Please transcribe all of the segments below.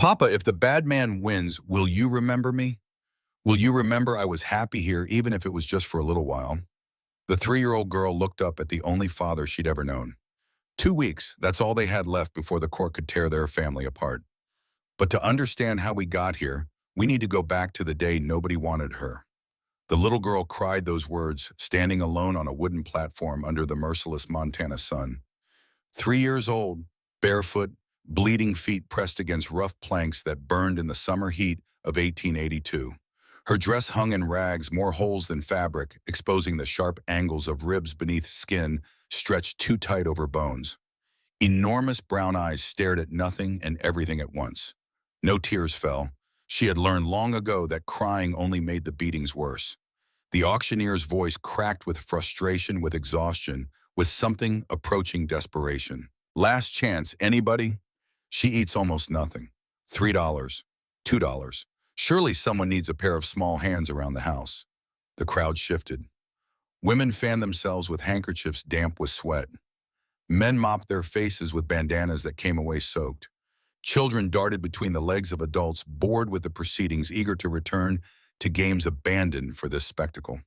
Papa, if the bad man wins, will you remember me? Will you remember I was happy here even if it was just for a little while? The 3-year-old girl looked up at the only father she'd ever known. 2 weeks, that's all they had left before the court could tear their family apart. But to understand how we got here, we need to go back to the day nobody wanted her. The little girl cried those words, standing alone on a wooden platform under the merciless Montana sun. 3 years old, barefoot, bleeding feet pressed against rough planks that burned in the summer heat of 1882. Her dress hung in rags, more holes than fabric, exposing the sharp angles of ribs beneath skin stretched too tight over bones. Enormous brown eyes stared at nothing and everything at once. No tears fell. She had learned long ago that crying only made the beatings worse. The auctioneer's voice cracked with frustration, with exhaustion, with something approaching desperation. Last chance, anybody? She eats almost nothing. $3, $2. Surely someone needs a pair of small hands around the house. The crowd shifted. Women fanned themselves with handkerchiefs damp with sweat. Men mopped their faces with bandanas that came away soaked. Children darted between the legs of adults, bored with the proceedings, eager to return to games abandoned for this spectacle.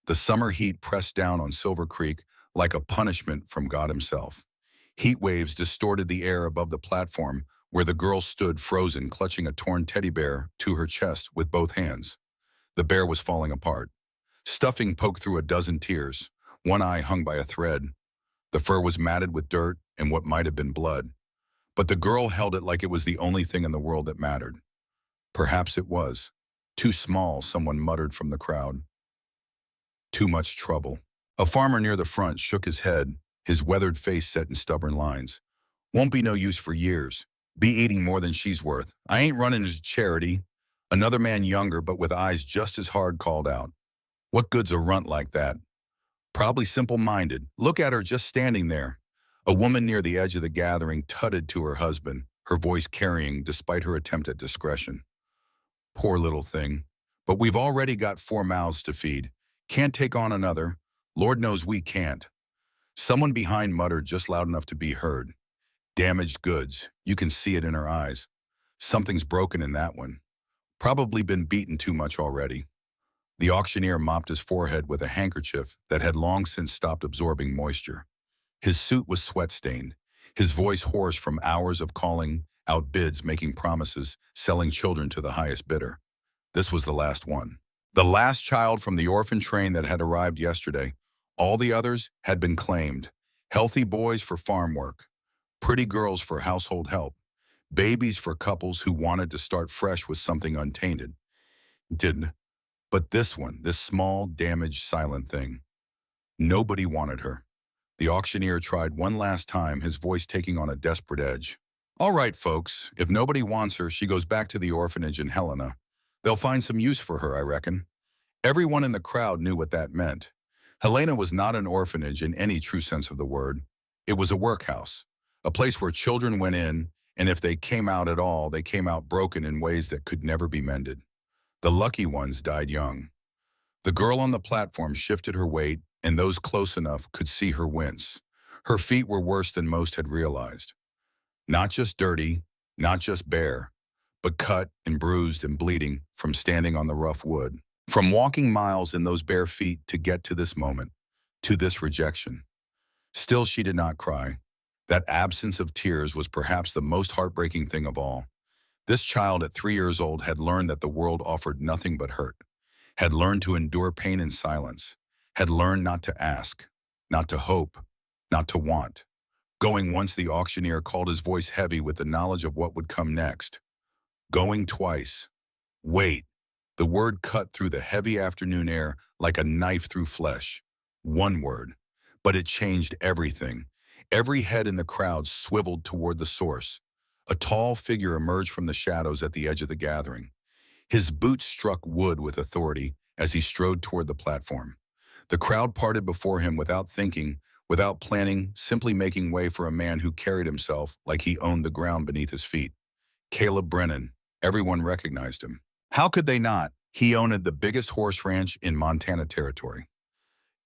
The summer heat pressed down on Silver Creek like a punishment from God himself. Heat waves distorted the air above the platform where the girl stood frozen, clutching a torn teddy bear to her chest with both hands. The bear was falling apart. Stuffing poked through a dozen tears. One eye hung by a thread. The fur was matted with dirt and what might have been blood. But the girl held it like it was the only thing in the world that mattered. Perhaps it was. Too small, someone muttered from the crowd. Too much trouble. A farmer near the front shook his head, his weathered face set in stubborn lines. Won't be no use for years. Be eating more than she's worth. I ain't running to charity. Another man younger but with eyes just as hard called out. What good's a runt like that? Probably simple-minded. Look at her just standing there. A woman near the edge of the gathering tutted to her husband, her voice carrying despite her attempt at discretion. Poor little thing. But we've already got 4 mouths to feed. Can't take on another. Lord knows we can't. Someone behind muttered just loud enough to be heard. Damaged goods. You can see it in her eyes. Something's broken in that one. Probably been beaten too much already. The auctioneer mopped his forehead with a handkerchief that had long since stopped absorbing moisture. His suit was sweat-stained, his voice hoarse from hours of calling out bids, making promises, selling children to the highest bidder. This was the last one. The last child from the orphan train that had arrived yesterday. All the others had been claimed. Healthy boys for farm work, pretty girls for household help, babies for couples who wanted to start fresh with something untainted. Didn't. But this one, this small, damaged, silent thing. Nobody wanted her. The auctioneer tried one last time, his voice taking on a desperate edge. All right, folks, if nobody wants her, she goes back to the orphanage in Helena. They'll find some use for her, I reckon. Everyone in the crowd knew what that meant. Helena was not an orphanage in any true sense of the word. It was a workhouse, a place where children went in, and if they came out at all, they came out broken in ways that could never be mended. The lucky ones died young. The girl on the platform shifted her weight, and those close enough could see her wince. Her feet were worse than most had realized. Not just dirty, not just bare, but cut and bruised and bleeding from standing on the rough wood. From walking miles in those bare feet to get to this moment, to this rejection. Still, she did not cry. That absence of tears was perhaps the most heartbreaking thing of all. This child at 3 years old had learned that the world offered nothing but hurt, had learned to endure pain in silence, had learned not to ask, not to hope, not to want. Going once, the auctioneer called his voice heavy with the knowledge of what would come next. Going twice. Wait. The word cut through the heavy afternoon air like a knife through flesh. One word. But it changed everything. Every head in the crowd swiveled toward the source. A tall figure emerged from the shadows at the edge of the gathering. His boots struck wood with authority as he strode toward the platform. The crowd parted before him without thinking, without planning, simply making way for a man who carried himself like he owned the ground beneath his feet. Caleb Brennan. Everyone recognized him. How could they not? He owned the biggest horse ranch in Montana territory.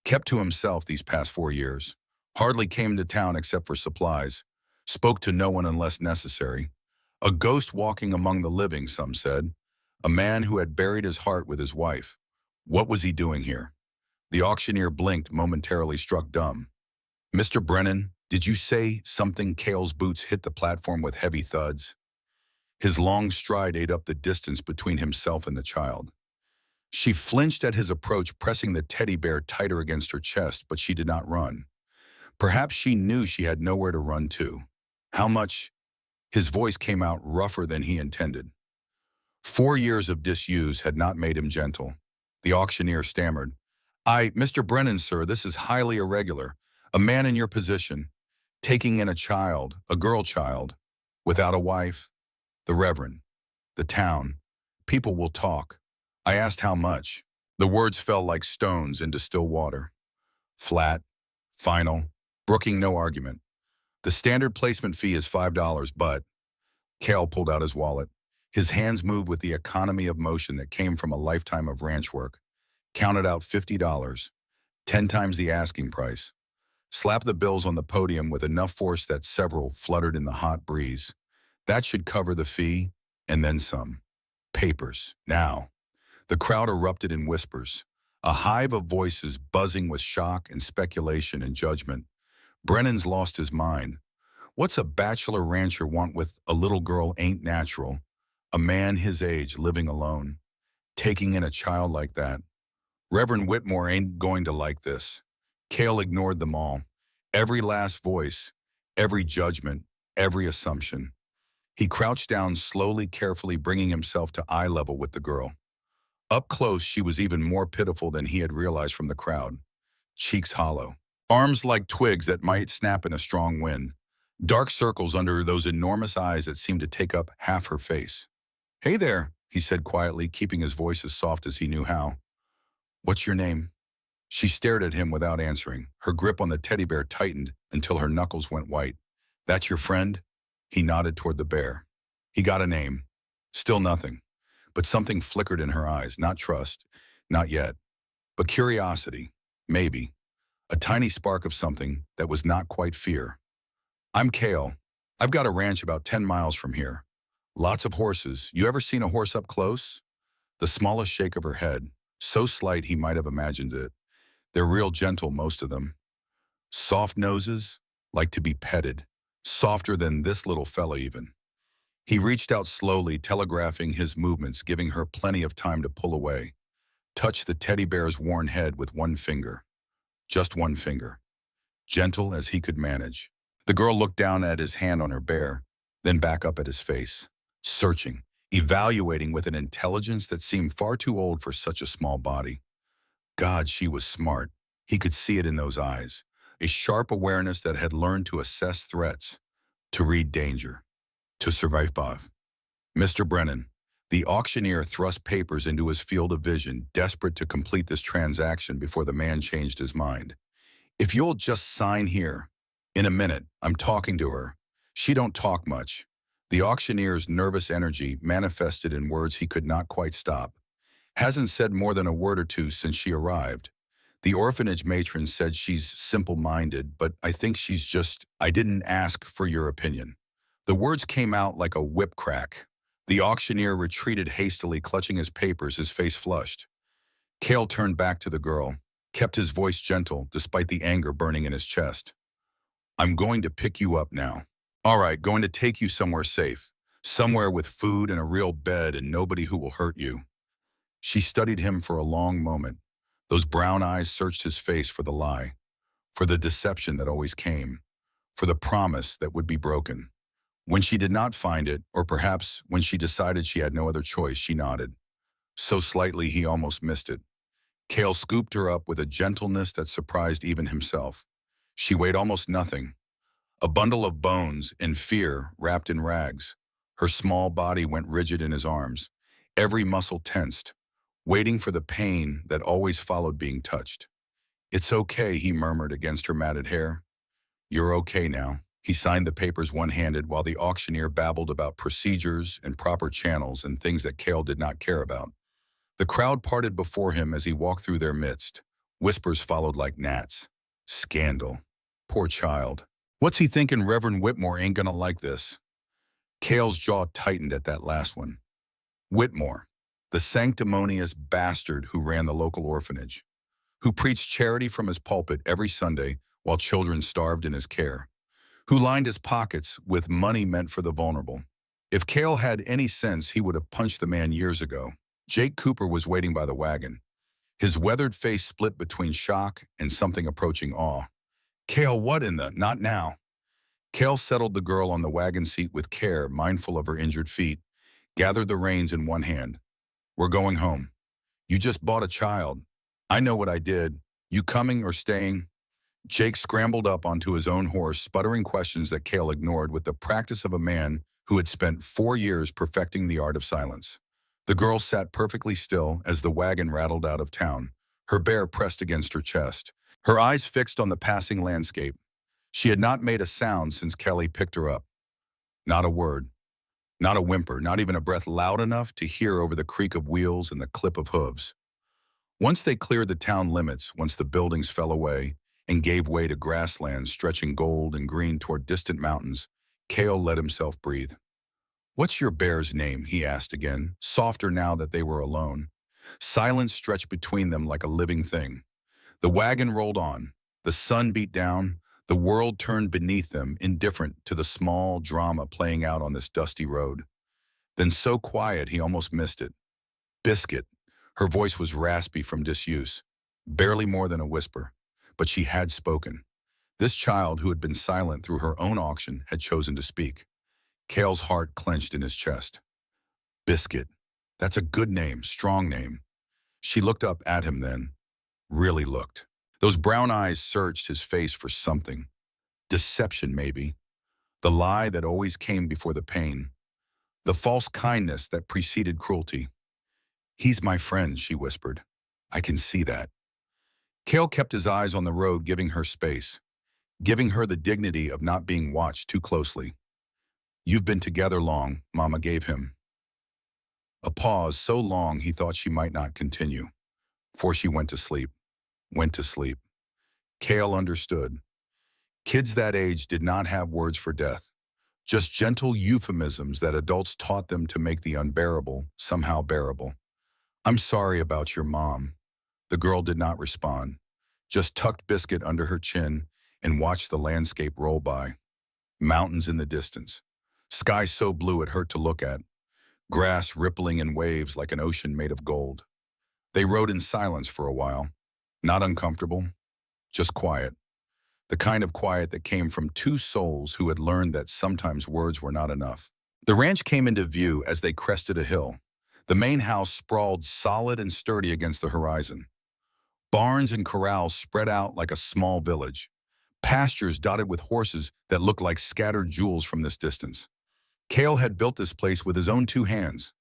Kept to himself these past 4 years. Hardly came to town except for supplies. Spoke to no one unless necessary. A ghost walking among the living, some said. A man who had buried his heart with his wife. What was he doing here? The auctioneer blinked, momentarily struck dumb. Mr. Brennan, did you say something? Cale's boots hit the platform with heavy thuds. His long stride ate up the distance between himself and the child. She flinched at his approach, pressing the teddy bear tighter against her chest, but she did not run. Perhaps she knew she had nowhere to run to. How much? His voice came out rougher than he intended. 4 years of disuse had not made him gentle. The auctioneer stammered. Mr. Brennan, sir, this is highly irregular. A man in your position, taking in a child, a girl child, without a wife, the Reverend, the town. People will talk. I asked how much. The words fell like stones into still water. Flat, final, brooking no argument. The standard placement fee is $5, but... Cale pulled out his wallet. His hands moved with the economy of motion that came from a lifetime of ranch work. Counted out $50, 10 times the asking price. Slapped the bills on the podium with enough force that several fluttered in the hot breeze. That should cover the fee, and then some. Papers, now. The crowd erupted in whispers, a hive of voices buzzing with shock and speculation and judgment. Brennan's lost his mind. What's a bachelor rancher want with a little girl ain't natural? A man his age living alone, taking in a child like that. Reverend Whitmore ain't going to like this. Cale ignored them all. Every last voice, every judgment, every assumption. He crouched down slowly, carefully bringing himself to eye level with the girl. Up close, she was even more pitiful than he had realized from the crowd. Cheeks hollow. Arms like twigs that might snap in a strong wind. Dark circles under those enormous eyes that seemed to take up half her face. Hey there, he said quietly, keeping his voice as soft as he knew how. What's your name? She stared at him without answering. Her grip on the teddy bear tightened until her knuckles went white. That's your friend? He nodded toward the bear. He got a name. Still nothing. But something flickered in her eyes. Not trust. Not yet. But curiosity. Maybe. A tiny spark of something that was not quite fear. I'm Cale. I've got a ranch about 10 miles from here. Lots of horses. You ever seen a horse up close? The smallest shake of her head. So slight he might have imagined it. They're real gentle, most of them. Soft noses, like to be petted. Softer than this little fella even. He reached out slowly, telegraphing his movements, giving her plenty of time to pull away. Touched the teddy bear's worn head with one finger. Just one finger. Gentle as he could manage. The girl looked down at his hand on her bear, then back up at his face. Searching, evaluating with an intelligence that seemed far too old for such a small body. God, she was smart. He could see it in those eyes. A sharp awareness that had learned to assess threats, to read danger, to survive. Mr. Brennan, the auctioneer thrust papers into his field of vision, desperate to complete this transaction before the man changed his mind. If you'll just sign here. In a minute, I'm talking to her. She don't talk much. The auctioneer's nervous energy manifested in words he could not quite stop. Hasn't said more than a word or two since she arrived. The orphanage matron said she's simple-minded, but I think she's just, I didn't ask for your opinion. The words came out like a whip crack. The auctioneer retreated hastily, clutching his papers, his face flushed. Cale turned back to the girl, kept his voice gentle despite the anger burning in his chest. I'm going to pick you up now. All right, going to take you somewhere safe. Somewhere with food and a real bed and nobody who will hurt you. She studied him for a long moment. Those brown eyes searched his face for the lie, for the deception that always came, for the promise that would be broken. When she did not find it, or perhaps when she decided she had no other choice, she nodded. So slightly he almost missed it. Cale scooped her up with a gentleness that surprised even himself. She weighed almost nothing. A bundle of bones and fear wrapped in rags. Her small body went rigid in his arms, every muscle tensed, waiting for the pain that always followed being touched. It's okay, he murmured against her matted hair. You're okay now. He signed the papers one-handed while the auctioneer babbled about procedures and proper channels and things that Cale did not care about. The crowd parted before him as he walked through their midst. Whispers followed like gnats. Scandal. Poor child. What's he thinking Reverend Whitmore ain't gonna like this? Cale's jaw tightened at that last one. Whitmore, the sanctimonious bastard who ran the local orphanage, who preached charity from his pulpit every Sunday while children starved in his care, who lined his pockets with money meant for the vulnerable. If Cale had any sense, he would have punched the man years ago. Jake Cooper was waiting by the wagon, his weathered face split between shock and something approaching awe. Cale, what in the— Not now. Cale settled the girl on the wagon seat with care, mindful of her injured feet, gathered the reins in one hand. We're going home. You just bought a child. I know what I did. You coming or staying? Jake scrambled up onto his own horse, sputtering questions that Cale ignored with the practice of a man who had spent 4 years perfecting the art of silence. The girl sat perfectly still as the wagon rattled out of town, her bear pressed against her chest, her eyes fixed on the passing landscape. She had not made a sound since Kelly picked her up. Not a word, not a whimper, not even a breath loud enough to hear over the creak of wheels and the clip of hooves. Once they cleared the town limits, once the buildings fell away and gave way to grasslands stretching gold and green toward distant mountains, Cale let himself breathe. What's your bear's name? He asked again, softer now that they were alone. Silence stretched between them like a living thing. The wagon rolled on. The sun beat down. The world turned beneath them, indifferent to the small drama playing out on this dusty road. Then so quiet he almost missed it. Biscuit. Her voice was raspy from disuse, barely more than a whisper, but she had spoken. This child who had been silent through her own auction had chosen to speak. Cale's heart clenched in his chest. Biscuit. That's a good name, strong name. She looked up at him then. Really looked. Those brown eyes searched his face for something. Deception, maybe. The lie that always came before the pain. The false kindness that preceded cruelty. He's my friend, she whispered. I can see that. Cale kept his eyes on the road, giving her space, giving her the dignity of not being watched too closely. You've been together long, Mama gave him. A pause so long he thought she might not continue. For she went to sleep. Went to sleep. Cale understood. Kids that age did not have words for death, just gentle euphemisms that adults taught them to make the unbearable somehow bearable. I'm sorry about your mom. The girl did not respond, just tucked Biscuit under her chin and watched the landscape roll by. Mountains in the distance. Sky so blue it hurt to look at. Grass rippling in waves like an ocean made of gold. They rode in silence for a while. Not uncomfortable, just quiet. The kind of quiet that came from two souls who had learned that sometimes words were not enough. The ranch came into view as they crested a hill. The main house sprawled solid and sturdy against the horizon. Barns and corrals spread out like a small village. Pastures dotted with horses that looked like scattered jewels from this distance. Cale had built this place with his own 2 hands,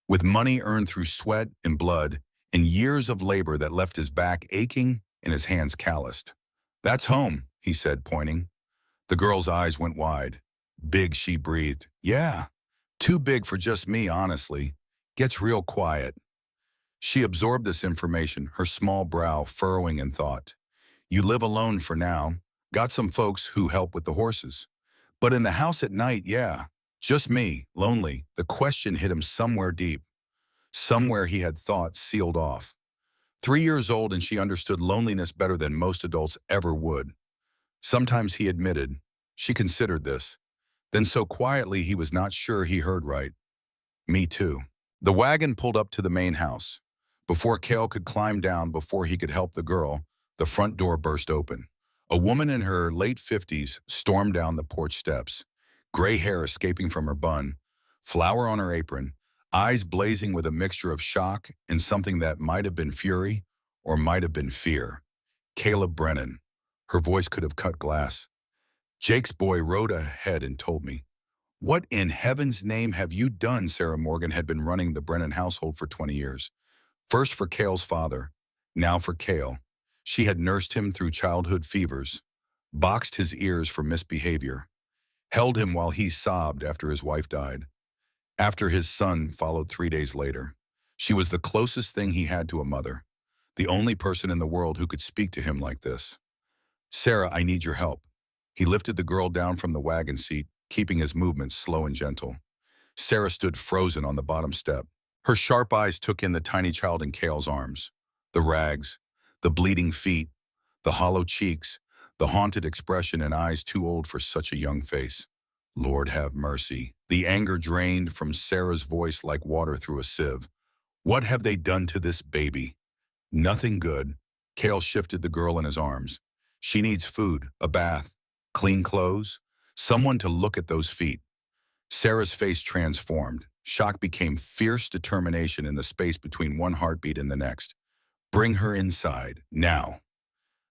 with money earned through sweat and blood and years of labor that left his back aching and his hands calloused. That's home, he said, pointing. The girl's eyes went wide. Big, she breathed. Yeah, too big for just me, honestly. Gets real quiet. She absorbed this information, her small brow furrowing in thought. You live alone for now. Got some folks who help with the horses. But in the house at night, yeah. Just me, lonely. The question hit him somewhere deep. Somewhere he had thought sealed off. 3 years old and she understood loneliness better than most adults ever would. Sometimes he admitted, she considered this. Then so quietly he was not sure he heard right. Me too. The wagon pulled up to the main house. Before Cale could climb down, before he could help the girl, the front door burst open. A woman in her late 50s stormed down the porch steps, gray hair escaping from her bun, flour on her apron, eyes blazing with a mixture of shock and something that might have been fury or might have been fear. Caleb Brennan. Her voice could have cut glass. Jake's boy rode ahead and told me. What in heaven's name have you done? Sarah Morgan had been running the Brennan household for 20 years. First for Cale's father, now for Cale. She had nursed him through childhood fevers, boxed his ears for misbehavior, held him while he sobbed after his wife died. After his son followed 3 days later, she was the closest thing he had to a mother, the only person in the world who could speak to him like this. Sarah, I need your help. He lifted the girl down from the wagon seat, keeping his movements slow and gentle. Sarah stood frozen on the bottom step. Her sharp eyes took in the tiny child in Kale's arms. The rags, the bleeding feet, the hollow cheeks, the haunted expression and eyes too old for such a young face. Lord have mercy. The anger drained from Sarah's voice like water through a sieve. What have they done to this baby? Nothing good. Kale shifted the girl in his arms. She needs food, a bath, clean clothes, someone to look at those feet. Sarah's face transformed. Shock became fierce determination in the space between one heartbeat and the next. Bring her inside, now.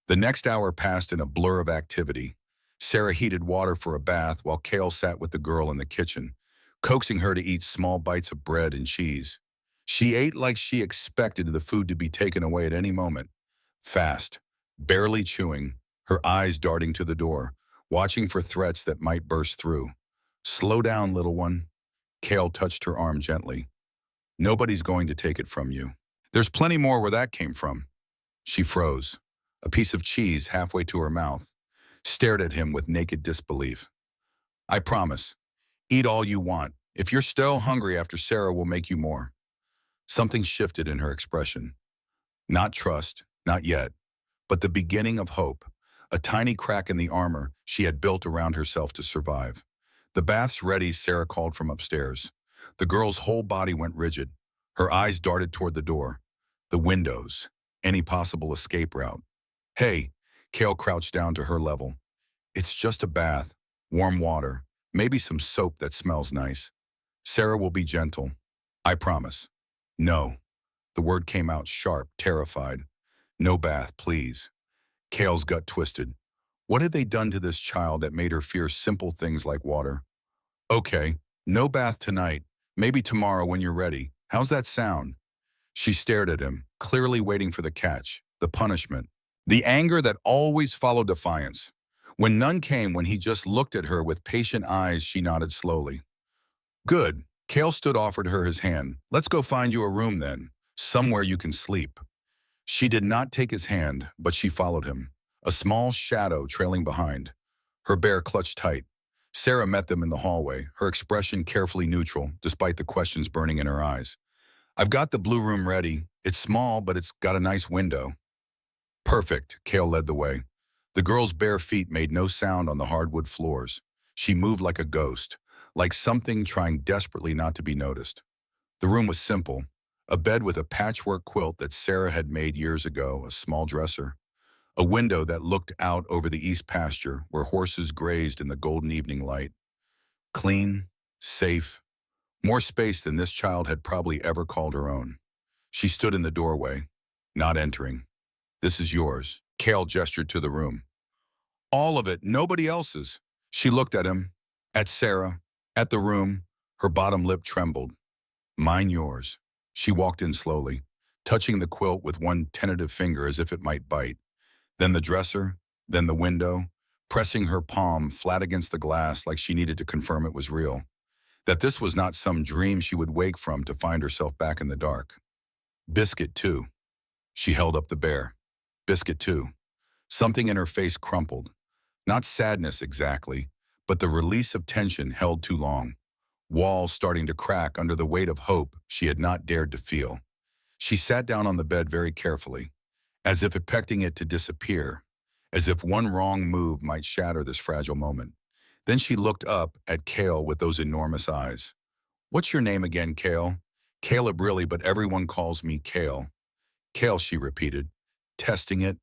The next hour passed in a blur of activity. Sarah heated water for a bath while Kale sat with the girl in the kitchen, coaxing her to eat small bites of bread and cheese. She ate like she expected the food to be taken away at any moment. Fast, barely chewing, her eyes darting to the door, watching for threats that might burst through. Slow down, little one. Kale touched her arm gently. Nobody's going to take it from you. There's plenty more where that came from. She froze, a piece of cheese halfway to her mouth, stared at him with naked disbelief. I promise. Eat all you want. If you're still hungry after Sarah, will make you more. Something shifted in her expression. Not trust, not yet, but the beginning of hope, a tiny crack in the armor she had built around herself to survive. The bath's ready, Sarah called from upstairs. The girl's whole body went rigid. Her eyes darted toward the door, the windows, any possible escape route. Hey, Kale crouched down to her level. It's just a bath, warm water, maybe some soap that smells nice. Sarah will be gentle. I promise. No. The word came out sharp, terrified. No bath, please. Kale's gut twisted. What had they done to this child that made her fear simple things like water? Okay, no bath tonight. Maybe tomorrow when you're ready. How's that sound? She stared at him, clearly waiting for the catch, the punishment, the anger that always followed defiance. When none came, when he just looked at her with patient eyes, she nodded slowly. Good. Kale offered her his hand. Let's go find you a room then, somewhere you can sleep. She did not take his hand, but she followed him, a small shadow trailing behind. Her bear clutched tight. Sarah met them in the hallway, her expression carefully neutral, despite the questions burning in her eyes. I've got the blue room ready. It's small, but it's got a nice window. Perfect, Kale led the way. The girl's bare feet made no sound on the hardwood floors. She moved like a ghost, like something trying desperately not to be noticed. The room was simple, a bed with a patchwork quilt that Sarah had made years ago, a small dresser, a window that looked out over the east pasture where horses grazed in the golden evening light. Clean, safe, more space than this child had probably ever called her own. She stood in the doorway, not entering. This is yours. Kale gestured to the room. All of it, nobody else's. She looked at him, at Sarah, at the room. Her bottom lip trembled. Mine, yours. She walked in slowly, touching the quilt with one tentative finger as if it might bite. Then the dresser, then the window, pressing her palm flat against the glass like she needed to confirm it was real. That this was not some dream she would wake from to find herself back in the dark. Biscuit, too. She held up the bear. Biscuit, too. Something in her face crumpled. Not sadness exactly, but the release of tension held too long. Walls starting to crack under the weight of hope she had not dared to feel. She sat down on the bed very carefully, as if expecting it to disappear, as if one wrong move might shatter this fragile moment. Then she looked up at Kale with those enormous eyes. What's your name again, Kale? Caleb really, but everyone calls me Kale. Kale, she repeated, testing it.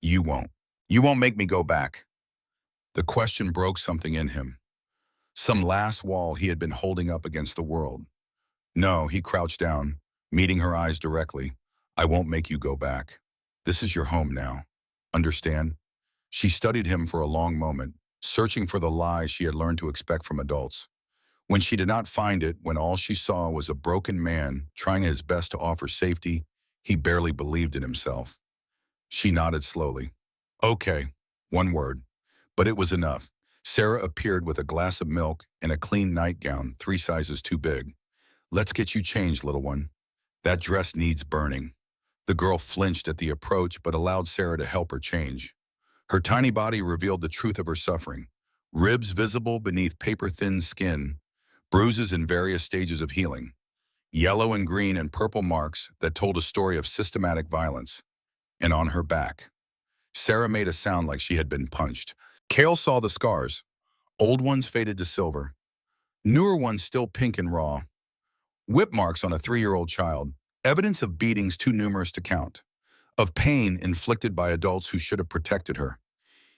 You won't. You won't make me go back. The question broke something in him. Some last wall he had been holding up against the world. No, he crouched down, meeting her eyes directly. I won't make you go back. This is your home now. Understand? She studied him for a long moment, searching for the lies she had learned to expect from adults. When she did not find it, when all she saw was a broken man trying his best to offer safety, he barely believed in himself. She nodded slowly. Okay, one word. But it was enough. Sarah appeared with a glass of milk and a clean nightgown, 3 sizes too big. Let's get you changed, little one. That dress needs burning. The girl flinched at the approach but allowed Sarah to help her change. Her tiny body revealed the truth of her suffering. Ribs visible beneath paper-thin skin, bruises in various stages of healing, yellow and green and purple marks that told a story of systematic violence. And on her back, Sarah made a sound like she had been punched. Cale saw the scars, old ones faded to silver, newer ones still pink and raw, whip marks on a 3-year-old child, evidence of beatings too numerous to count, of pain inflicted by adults who should have protected her.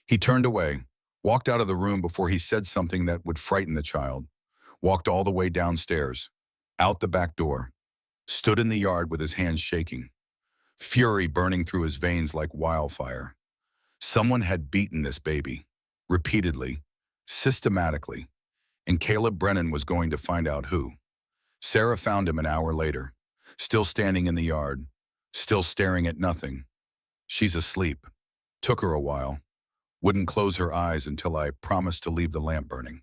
He turned away, walked out of the room before he said something that would frighten the child, walked all the way downstairs, out the back door, stood in the yard with his hands shaking, fury burning through his veins like wildfire. Someone had beaten this baby, repeatedly, systematically, and Caleb Brennan was going to find out who. Sarah found him an hour later, still standing in the yard, still staring at nothing. She's asleep. Took her a while. Wouldn't close her eyes until I promised to leave the lamp burning.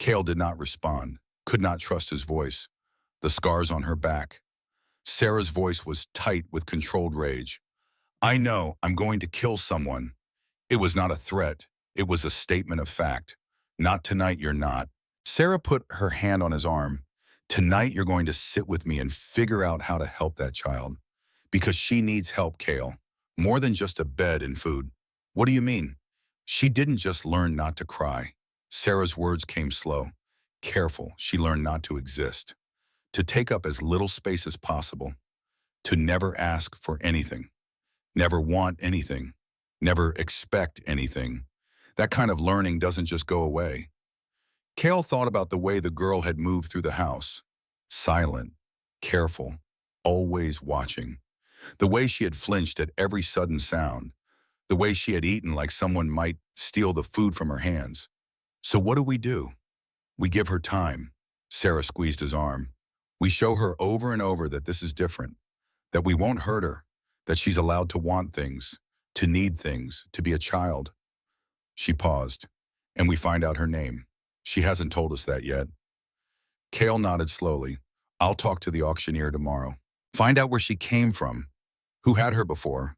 Cale did not respond, could not trust his voice, the scars on her back. Sarah's voice was tight with controlled rage. I know I'm going to kill someone. It was not a threat. It was a statement of fact. Not tonight, you're not. Sarah put her hand on his arm. Tonight, you're going to sit with me and figure out how to help that child. Because she needs help, Cale. More than just a bed and food. What do you mean? She didn't just learn not to cry. Sarah's words came slow. Careful, she learned not to exist. To take up as little space as possible. To never ask for anything. Never want anything. Never expect anything. That kind of learning doesn't just go away. Cale thought about the way the girl had moved through the house. Silent, careful, always watching. The way she had flinched at every sudden sound. The way she had eaten like someone might steal the food from her hands. So what do? We give her time. Sarah squeezed his arm. We show her over and over that this is different. That we won't hurt her. That she's allowed to want things. To need things. To be a child. She paused. And we find out her name. She hasn't told us that yet. Cale nodded slowly. I'll talk to the auctioneer tomorrow. Find out where she came from. Who had her before?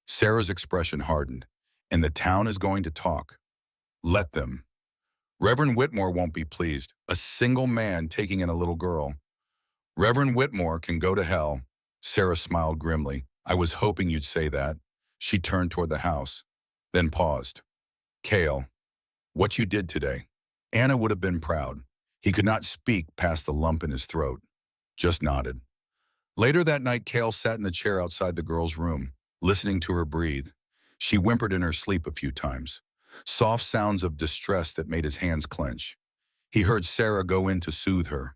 Sarah's expression hardened. And the town is going to talk. Let them. Reverend Whitmore won't be pleased. A single man taking in a little girl. Reverend Whitmore can go to hell. Sarah smiled grimly. I was hoping you'd say that. She turned toward the house, then paused. Cale, what you did today. Anna would have been proud. He could not speak past the lump in his throat. Just nodded. Later that night, Cale sat in the chair outside the girl's room, listening to her breathe. She whimpered in her sleep a few times. Soft sounds of distress that made his hands clench. He heard Sarah go in to soothe her,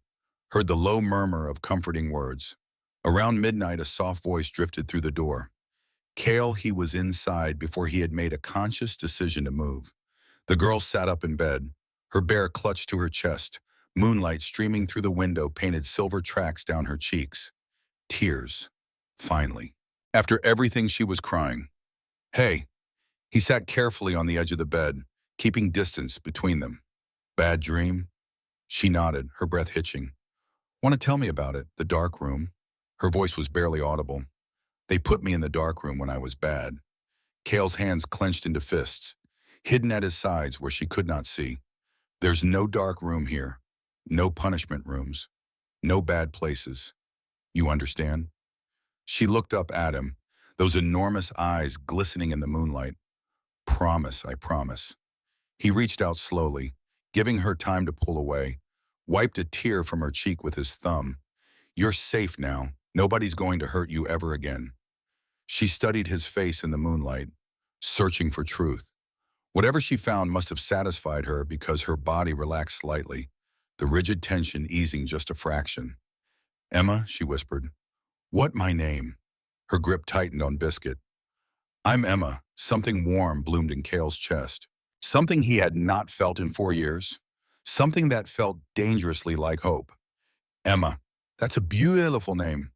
heard the low murmur of comforting words. Around midnight, a soft voice drifted through the door. Cale, he was inside before he had made a conscious decision to move. The girl sat up in bed, her bear clutched to her chest. Moonlight streaming through the window painted silver tracks down her cheeks. Tears, finally. After everything she was crying. Hey. He sat carefully on the edge of the bed, keeping distance between them. Bad dream? She nodded, her breath hitching. Want to tell me about it, the dark room? Her voice was barely audible. They put me in the dark room when I was bad. Cale's hands clenched into fists, hidden at his sides where she could not see. There's no dark room here. No punishment rooms. No bad places. You understand? She looked up at him, those enormous eyes glistening in the moonlight. Promise, I promise. He reached out slowly, giving her time to pull away, wiped a tear from her cheek with his thumb. You're safe now. Nobody's going to hurt you ever again. She studied his face in the moonlight, searching for truth. Whatever she found must have satisfied her because her body relaxed slightly, the rigid tension easing just a fraction. Emma, she whispered. What my name? Her grip tightened on Biscuit. I'm Emma. Something warm bloomed in Cale's chest. Something he had not felt in 4 years. Something that felt dangerously like hope. Emma. That's a beautiful name.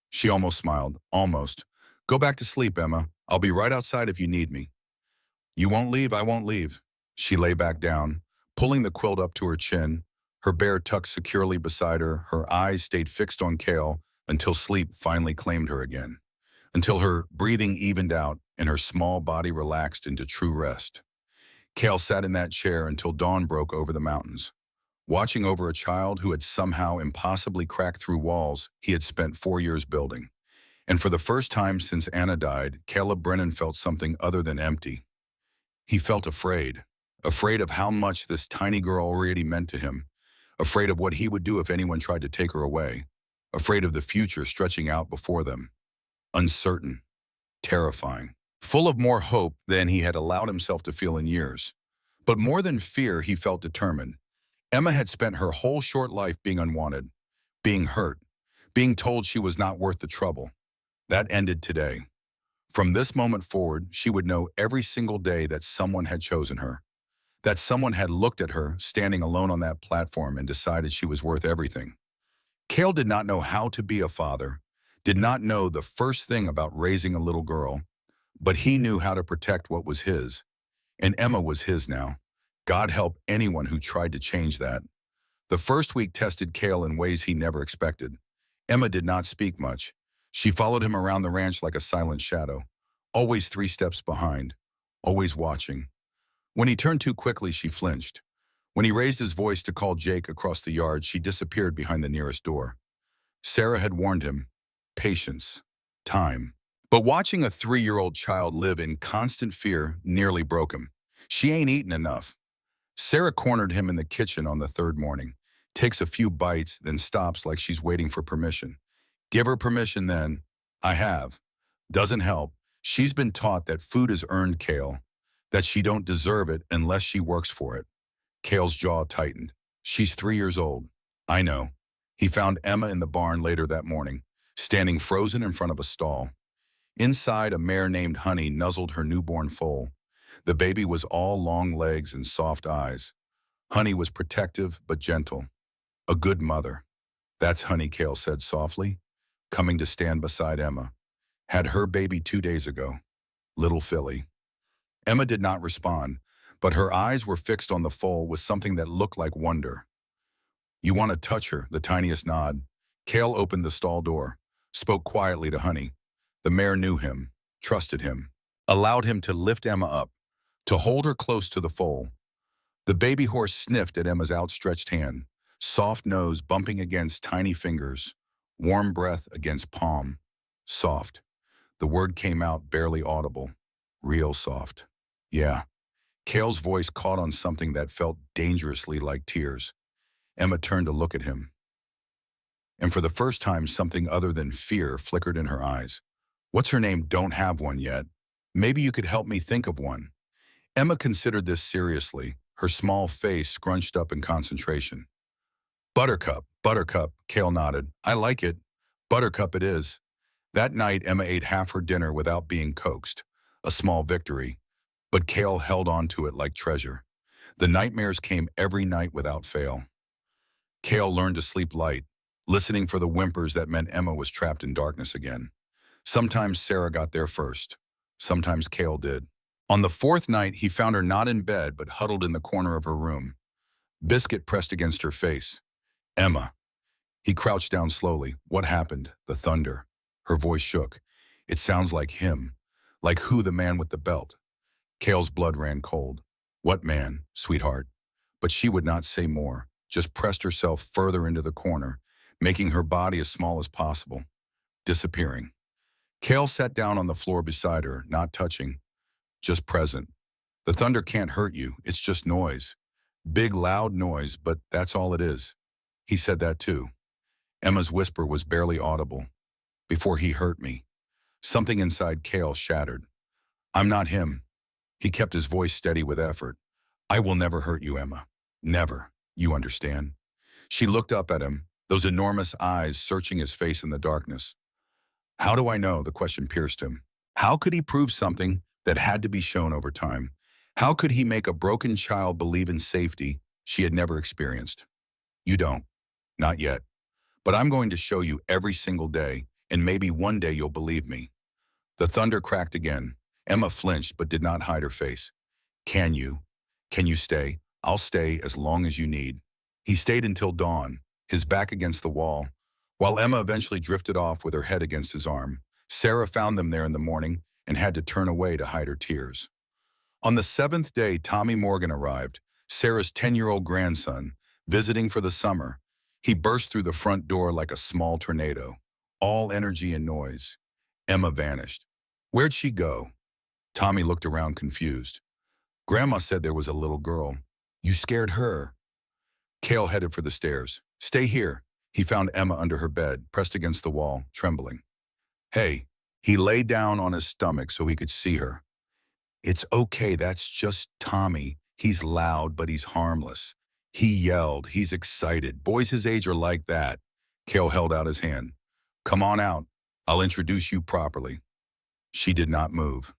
She almost smiled. Almost. Go back to sleep, Emma. I'll be right outside if you need me. You won't leave, I won't leave. She lay back down, pulling the quilt up to her chin, her bear tucked securely beside her. Her eyes stayed fixed on Cale until sleep finally claimed her again. Until her breathing evened out and her small body relaxed into true rest. Cale sat in that chair until dawn broke over the mountains. watching over a child who had somehow impossibly cracked through walls he had spent 4 years building. And for the first time since Anna died, Caleb Brennan felt something other than empty. He felt afraid. Afraid of how much this tiny girl already meant to him. Afraid of what he would do if anyone tried to take her away. Afraid of the future stretching out before them. Uncertain. Terrifying. Full of more hope than he had allowed himself to feel in years. But more than fear, he felt determined. Emma had spent her whole short life being unwanted, being hurt, being told she was not worth the trouble. That ended today. From this moment forward, she would know every single day that someone had chosen her, that someone had looked at her standing alone on that platform and decided she was worth everything. Cale did not know how to be a father, did not know the first thing about raising a little girl, but he knew how to protect what was his. And Emma was his now. God help anyone who tried to change that. The first week tested Cale in ways he never expected. Emma did not speak much. She followed him around the ranch like a silent shadow, always 3 steps behind, always watching. When he turned too quickly, she flinched. When he raised his voice to call Jake across the yard, she disappeared behind the nearest door. Sarah had warned him, patience, time. But watching a 3-year-old child live in constant fear nearly broke him. She ain't eaten enough. Sarah cornered him in the kitchen on the third morning, takes a few bites, then stops like she's waiting for permission. Give her permission then. I have. Doesn't help. She's been taught that food is earned, Cale, that she don't deserve it unless she works for it. Cale's jaw tightened. She's 3 years old. I know. He found Emma in the barn later that morning, standing frozen in front of a stall. Inside, a mare named Honey nuzzled her newborn foal. The baby was all long legs and soft eyes. Honey was protective but gentle. A good mother. That's Honey, Cale said softly, coming to stand beside Emma. Had her baby 2 days ago. Little filly. Emma did not respond, but her eyes were fixed on the foal with something that looked like wonder. You want to touch her, the tiniest nod. Cale opened the stall door, spoke quietly to Honey. The mare knew him, trusted him, allowed him to lift Emma up, to hold her close to the foal. The baby horse sniffed at Emma's outstretched hand, soft nose bumping against tiny fingers, warm breath against palm. Soft. The word came out barely audible. Real soft. Yeah. Cale's voice caught on something that felt dangerously like tears. Emma turned to look at him. And for the first time, something other than fear flickered in her eyes. What's her name? Don't have one yet. Maybe you could help me think of one. Emma considered this seriously, her small face scrunched up in concentration. Buttercup, Buttercup, Cale nodded. I like it. Buttercup it is. That night, Emma ate half her dinner without being coaxed. A small victory. But Cale held on to it like treasure. The nightmares came every night without fail. Cale learned to sleep light, listening for the whimpers that meant Emma was trapped in darkness again. Sometimes Sarah got there first. Sometimes Cale did. On the 4th night, he found her not in bed but huddled in the corner of her room. Biscuit pressed against her face. Emma. He crouched down slowly. What happened? The thunder. Her voice shook. It sounds like him. Like who, the man with the belt? Cale's blood ran cold. What man, sweetheart? But she would not say more, just pressed herself further into the corner, making her body as small as possible, disappearing. Cale sat down on the floor beside her, not touching, just present. The thunder can't hurt you, it's just noise. Big, loud noise, but that's all it is. He said that too. Emma's whisper was barely audible. Before he hurt me. Something inside Cale shattered. I'm not him. He kept his voice steady with effort. I will never hurt you, Emma. Never. You understand? She looked up at him, those enormous eyes searching his face in the darkness. How do I know? The question pierced him. How could he prove something that had to be shown over time? How could he make a broken child believe in safety she had never experienced? You don't. Not yet. But I'm going to show you every single day, and maybe one day you'll believe me. The thunder cracked again. Emma flinched but did not hide her face. Can you? Can you stay? I'll stay as long as you need. He stayed until dawn, his back against the wall, while Emma eventually drifted off with her head against his arm. Sarah found them there in the morning and had to turn away to hide her tears. On the 7th day, Tommy Morgan arrived, Sarah's 10-year-old grandson, visiting for the summer. He burst through the front door like a small tornado, all energy and noise. Emma vanished. Where'd she go? Tommy looked around confused. Grandma said there was a little girl. You scared her. Cale headed for the stairs. Stay here. He found Emma under her bed, pressed against the wall, trembling. Hey. He lay down on his stomach so he could see her. It's okay, that's just Tommy. He's loud, but he's harmless. He yelled, he's excited. Boys his age are like that. Cale held out his hand. Come on out. I'll introduce you properly. She did not move.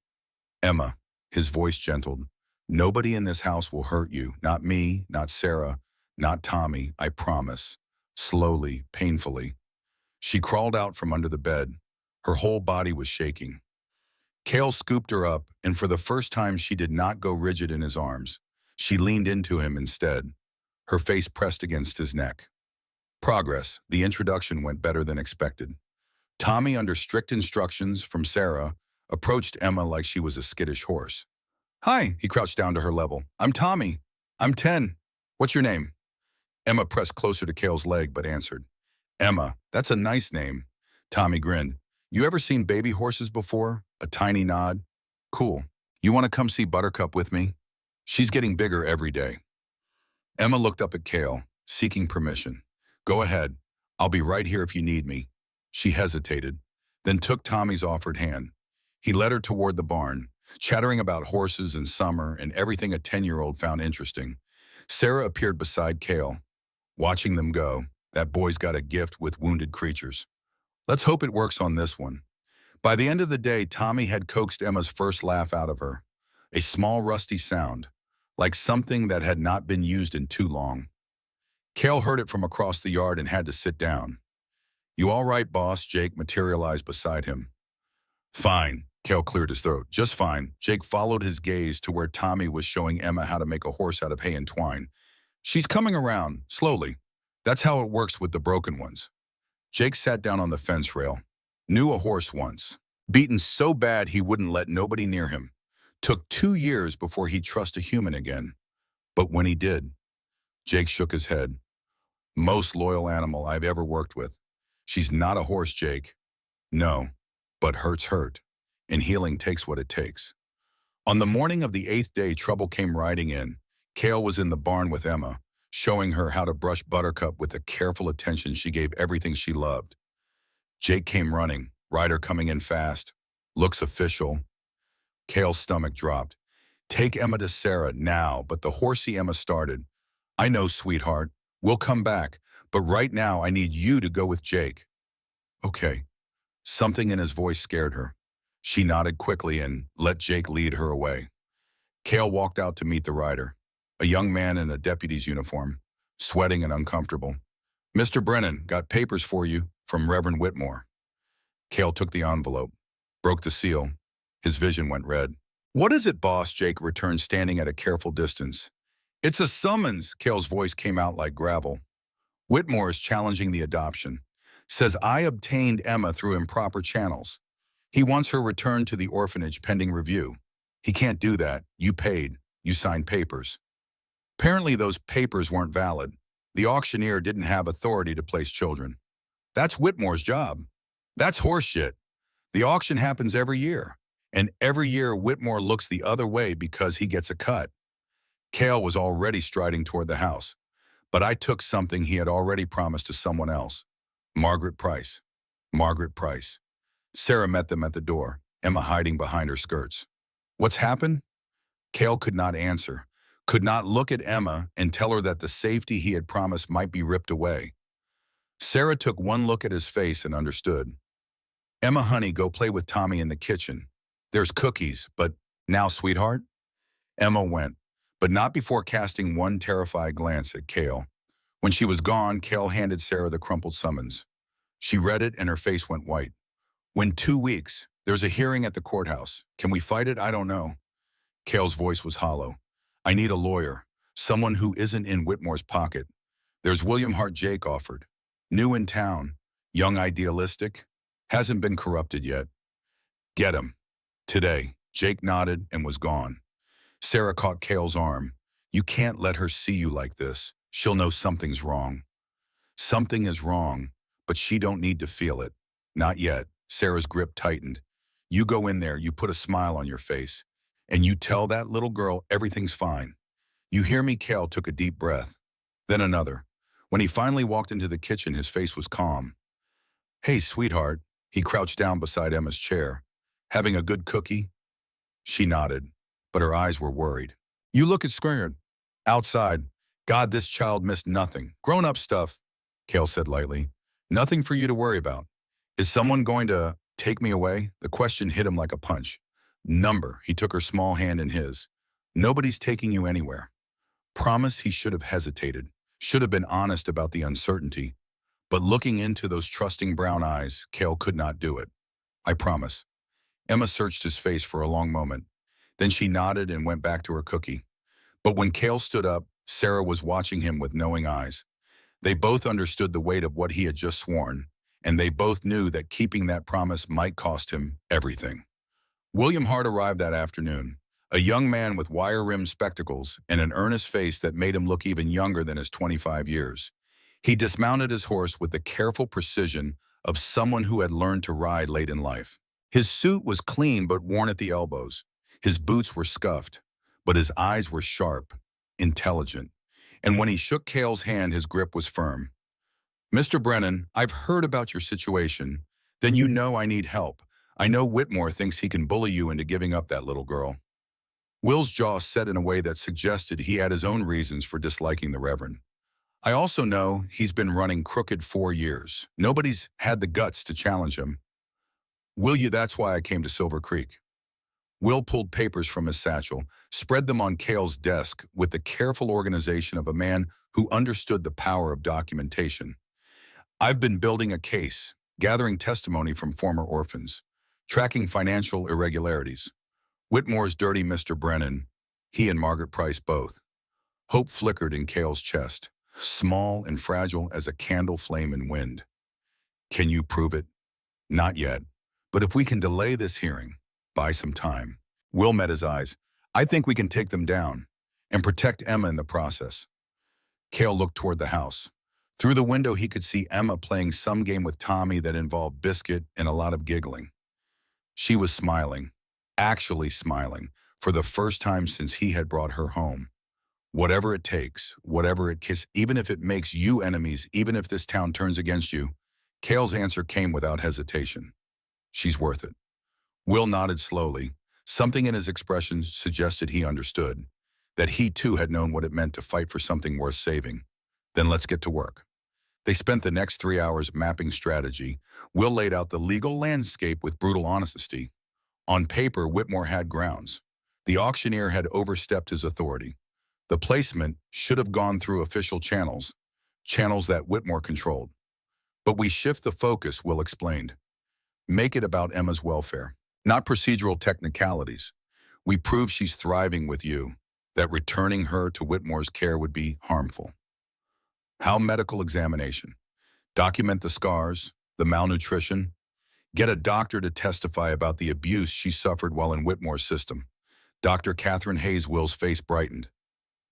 Emma, his voice gentled. Nobody in this house will hurt you. Not me, not Sarah, not Tommy, I promise. Slowly, painfully. She crawled out from under the bed. Her whole body was shaking. Cale scooped her up, and for the first time she did not go rigid in his arms. She leaned into him instead, her face pressed against his neck. Progress. The introduction went better than expected. Tommy, under strict instructions from Sarah, approached Emma like she was a skittish horse. Hi, he crouched down to her level. I'm Tommy. I'm 10. What's your name? Emma pressed closer to Cale's leg but answered. Emma, that's a nice name. Tommy grinned. You ever seen baby horses before? A tiny nod. Cool. You want to come see Buttercup with me? She's getting bigger every day. Emma looked up at Cale, seeking permission. Go ahead. I'll be right here if you need me. She hesitated, then took Tommy's offered hand. He led her toward the barn, chattering about horses and summer and everything a 10-year-old found interesting. Sarah appeared beside Cale. Watching them go, that boy's got a gift with wounded creatures. Let's hope it works on this one. By the end of the day, Tommy had coaxed Emma's first laugh out of her. A small rusty sound, like something that had not been used in too long. Cale heard it from across the yard and had to sit down. You all right, boss? Jake materialized beside him. Fine. Cale cleared his throat. Just fine. Jake followed his gaze to where Tommy was showing Emma how to make a horse out of hay and twine. She's coming around, slowly. That's how it works with the broken ones. Jake sat down on the fence rail. Knew a horse once. Beaten so bad he wouldn't let nobody near him. Took 2 years before he'd trust a human again. But when he did, Jake shook his head. Most loyal animal I've ever worked with. She's not a horse, Jake. No, but hurt's hurt, and healing takes what it takes. On the morning of the 8th day, trouble came riding in. Cale was in the barn with Emma, showing her how to brush Buttercup with the careful attention she gave everything she loved. Jake came running, rider coming in fast. Looks official. Cale's stomach dropped. Take Emma to Sarah now, but the horsey Emma started. I know, sweetheart. We'll come back, but right now I need you to go with Jake. Okay. Something in his voice scared her. She nodded quickly and let Jake lead her away. Cale walked out to meet the rider, a young man in a deputy's uniform, sweating and uncomfortable. Mr. Brennan, got papers for you from Reverend Whitmore. Cale took the envelope, broke the seal. His vision went red. What is it, boss? Jake returned, standing at a careful distance. It's a summons, Cale's voice came out like gravel. Whitmore is challenging the adoption. Says I obtained Emma through improper channels. He wants her returned to the orphanage pending review. He can't do that. You paid. You signed papers. Apparently those papers weren't valid. The auctioneer didn't have authority to place children. That's Whitmore's job. That's horseshit. The auction happens every year. And every year Whitmore looks the other way because he gets a cut. Cale was already striding toward the house. But I took something he had already promised to someone else. Margaret Price. Margaret Price. Sarah met them at the door, Emma hiding behind her skirts. What's happened? Cale could not answer, could not look at Emma and tell her that the safety he had promised might be ripped away. Sarah took one look at his face and understood. Emma, honey, go play with Tommy in the kitchen. There's cookies, but now, sweetheart? Emma went, but not before casting one terrified glance at Cale. When she was gone, Cale handed Sarah the crumpled summons. She read it and her face went white. When 2 weeks, there's a hearing at the courthouse. Can we fight it? I don't know. Cale's voice was hollow. I need a lawyer, someone who isn't in Whitmore's pocket. There's William Hart Jake offered. New in town, young idealistic, hasn't been corrupted yet. Get him. Today. Jake nodded and was gone. Sarah caught Cale's arm. You can't let her see you like this. she'll know something's wrong. Something is wrong, but she don't need to feel it. Not yet. Sarah's grip tightened. You go in there, you put a smile on your face, and you tell that little girl everything's fine. You hear me? Cale took a deep breath. Then another. When he finally walked into the kitchen, his face was calm. Hey, sweetheart. He crouched down beside Emma's chair. Having a good cookie? She nodded, but her eyes were worried. You look scared. Outside. God, this child missed nothing. Grown-up stuff, Cale said lightly. Nothing for you to worry about. Is someone going to take me away? The question hit him like a punch. Number, he took her small hand in his. Nobody's taking you anywhere. Promise. He should have hesitated, should have been honest about the uncertainty. But looking into those trusting brown eyes, Cale could not do it. I promise. Emma searched his face for a long moment. Then she nodded and went back to her cookie. But when Cale stood up, Sarah was watching him with knowing eyes. They both understood the weight of what he had just sworn, and they both knew that keeping that promise might cost him everything. William Hart arrived that afternoon, a young man with wire-rimmed spectacles and an earnest face that made him look even younger than his 25 years. He dismounted his horse with the careful precision of someone who had learned to ride late in life. His suit was clean but worn at the elbows. His boots were scuffed, but his eyes were sharp, intelligent. And when he shook Cale's hand, his grip was firm. Mr. Brennan, I've heard about your situation. Then you know I need help. I know Whitmore thinks he can bully you into giving up that little girl. Will's jaw set in a way that suggested he had his own reasons for disliking the Reverend. I also know he's been running crooked 4 years. Nobody's had the guts to challenge him. Will you? That's why I came to Silver Creek. Will pulled papers from his satchel, spread them on Cale's desk with the careful organization of a man who understood the power of documentation. I've been building a case, gathering testimony from former orphans, tracking financial irregularities. Whitmore's dirty Mr. Brennan, he and Margaret Price both. Hope flickered in Cale's chest, small and fragile as a candle flame in wind. Can you prove it? Not yet. But if we can delay this hearing, buy some time. Will met his eyes. I think we can take them down and protect Emma in the process. Cale looked toward the house. Through the window, he could see Emma playing some game with Tommy that involved biscuit and a lot of giggling. She was smiling, actually smiling, for the first time since he had brought her home. Whatever it takes, whatever it takes, even if it makes you enemies, even if this town turns against you, Cale's answer came without hesitation. She's worth it. Will nodded slowly. Something in his expression suggested he understood, that he too had known what it meant to fight for something worth saving. Then let's get to work. They spent the next 3 hours mapping strategy. Will laid out the legal landscape with brutal honesty. On paper, Whitmore had grounds. The auctioneer had overstepped his authority. The placement should have gone through official channels, channels that Whitmore controlled. But we shift the focus, Will explained. Make it about Emma's welfare, not procedural technicalities. We prove she's thriving with you, that returning her to Whitmore's care would be harmful. How medical examination? Document the scars, the malnutrition. Get a doctor to testify about the abuse she suffered while in Whitmore's system. Dr. Catherine Hayes. Will's face brightened.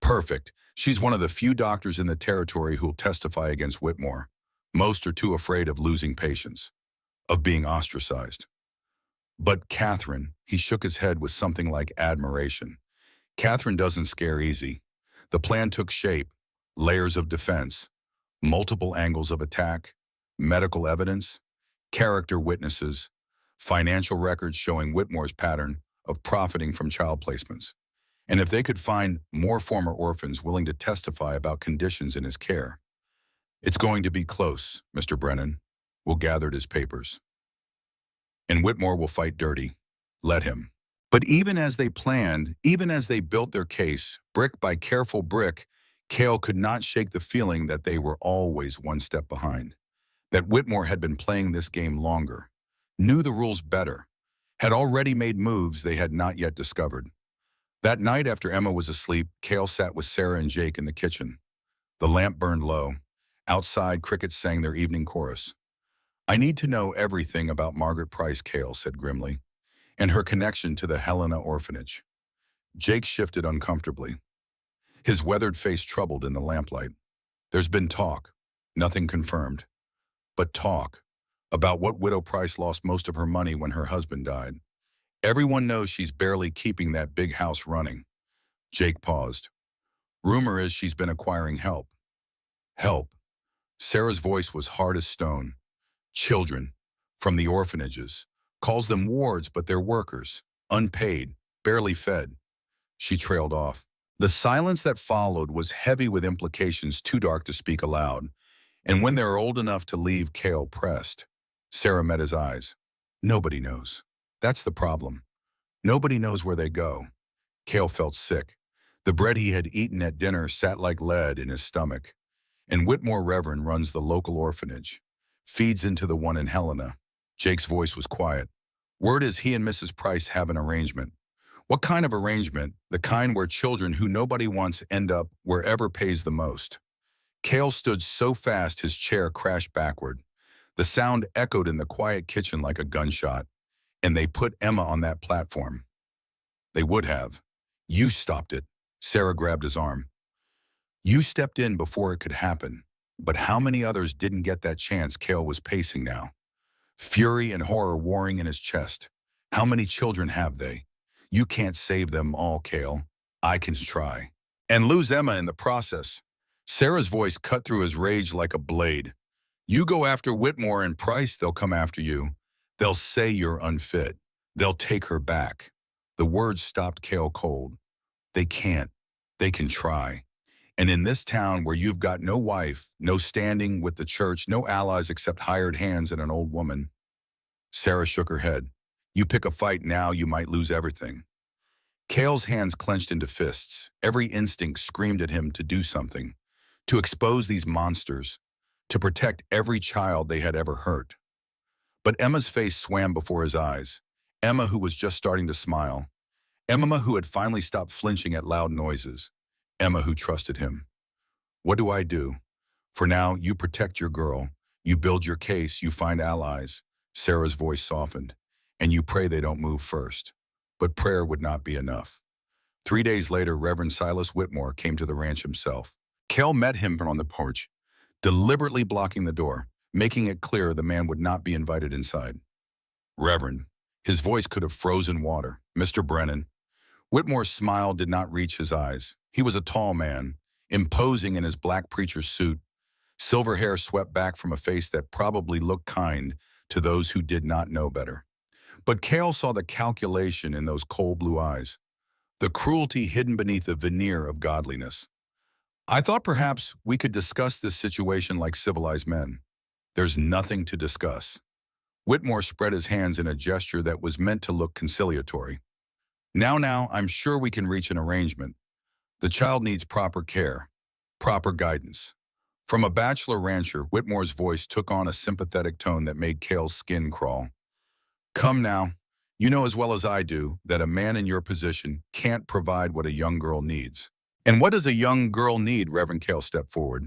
Perfect. She's one of the few doctors in the territory who'll testify against Whitmore. Most are too afraid of losing patients, of being ostracized. But Catherine, he shook his head with something like admiration. Catherine doesn't scare easy. The plan took shape, layers of defense, multiple angles of attack, medical evidence, character witnesses, financial records showing Whitmore's pattern of profiting from child placements. And if they could find more former orphans willing to testify about conditions in his care. It's going to be close, Mr. Brennan. Will gathered his papers. And Whitmore will fight dirty. Let him. But even as they planned, even as they built their case, brick by careful brick, Cale could not shake the feeling that they were always one step behind. That Whitmore had been playing this game longer, knew the rules better, had already made moves they had not yet discovered. That night after Emma was asleep, Cale sat with Sarah and Jake in the kitchen. The lamp burned low. Outside, crickets sang their evening chorus. I need to know everything about Margaret Price, Cale said grimly, and her connection to the Helena orphanage. Jake shifted uncomfortably, his weathered face troubled in the lamplight. There's been talk, nothing confirmed, but talk about what Widow Price lost most of her money when her husband died. Everyone knows she's barely keeping that big house running. Jake paused. Rumor is she's been acquiring help. Help. Sarah's voice was hard as stone. Children, from the orphanages. Calls them wards, but they're workers. Unpaid, barely fed. She trailed off. The silence that followed was heavy with implications too dark to speak aloud. And when they're old enough to leave, Cale pressed. Sarah met his eyes. Nobody knows. That's the problem. Nobody knows where they go. Cale felt sick. The bread he had eaten at dinner sat like lead in his stomach. And Whitmore Reverend runs the local orphanage. Feeds into the one in Helena. Jake's voice was quiet. Word is he and Mrs. Price have an arrangement. What kind of arrangement? The kind where children who nobody wants end up wherever pays the most. Cale stood so fast his chair crashed backward. The sound echoed in the quiet kitchen like a gunshot. And they put Emma on that platform. They would have. You stopped it. Sarah grabbed his arm. You stepped in before it could happen. But how many others didn't get that chance? Cale was pacing now. Fury and horror warring in his chest. How many children have they? You can't save them all, Cale. I can try. And lose Emma in the process. Sarah's voice cut through his rage like a blade. You go after Whitmore and Price, they'll come after you. They'll say you're unfit. They'll take her back. The words stopped Cale cold. They can't. They can try. And in this town where you've got no wife, no standing with the church, no allies except hired hands and an old woman. Sarah shook her head. You pick a fight now, you might lose everything. Cale's hands clenched into fists. Every instinct screamed at him to do something, to expose these monsters, to protect every child they had ever hurt. But Emma's face swam before his eyes. Emma, who was just starting to smile. Emma, who had finally stopped flinching at loud noises. Emma, who trusted him. What do I do? For now, you protect your girl. You build your case. You find allies. Sarah's voice softened. And you pray they don't move first. But prayer would not be enough. 3 days later, Reverend Silas Whitmore came to the ranch himself. Cale met him on the porch, deliberately blocking the door, making it clear the man would not be invited inside. Reverend. His voice could have frozen water. Mr. Brennan. Whitmore's smile did not reach his eyes. He was a tall man, imposing in his black preacher's suit. Silver hair swept back from a face that probably looked kind to those who did not know better. But Cale saw the calculation in those cold blue eyes, the cruelty hidden beneath the veneer of godliness. I thought perhaps we could discuss this situation like civilized men. There's nothing to discuss. Whitmore spread his hands in a gesture that was meant to look conciliatory. Now, I'm sure we can reach an arrangement. The child needs proper care, proper guidance. From a bachelor rancher, Whitmore's voice took on a sympathetic tone that made Cale's skin crawl. Come now, you know as well as I do that a man in your position can't provide what a young girl needs. And what does a young girl need? Reverend Cale stepped forward.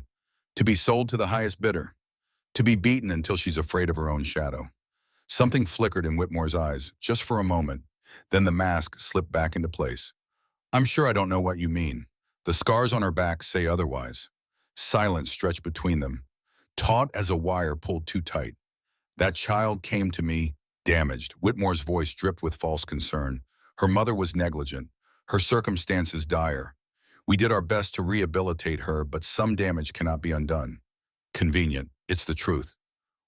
To be sold to the highest bidder. To be beaten until she's afraid of her own shadow. Something flickered in Whitmore's eyes, just for a moment. Then the mask slipped back into place. I'm sure I don't know what you mean. The scars on her back say otherwise. Silence stretched between them, taut as a wire pulled too tight. That child came to me, damaged. Whitmore's voice dripped with false concern. Her mother was negligent. Her circumstances dire. We did our best to rehabilitate her, but some damage cannot be undone. Convenient. It's the truth.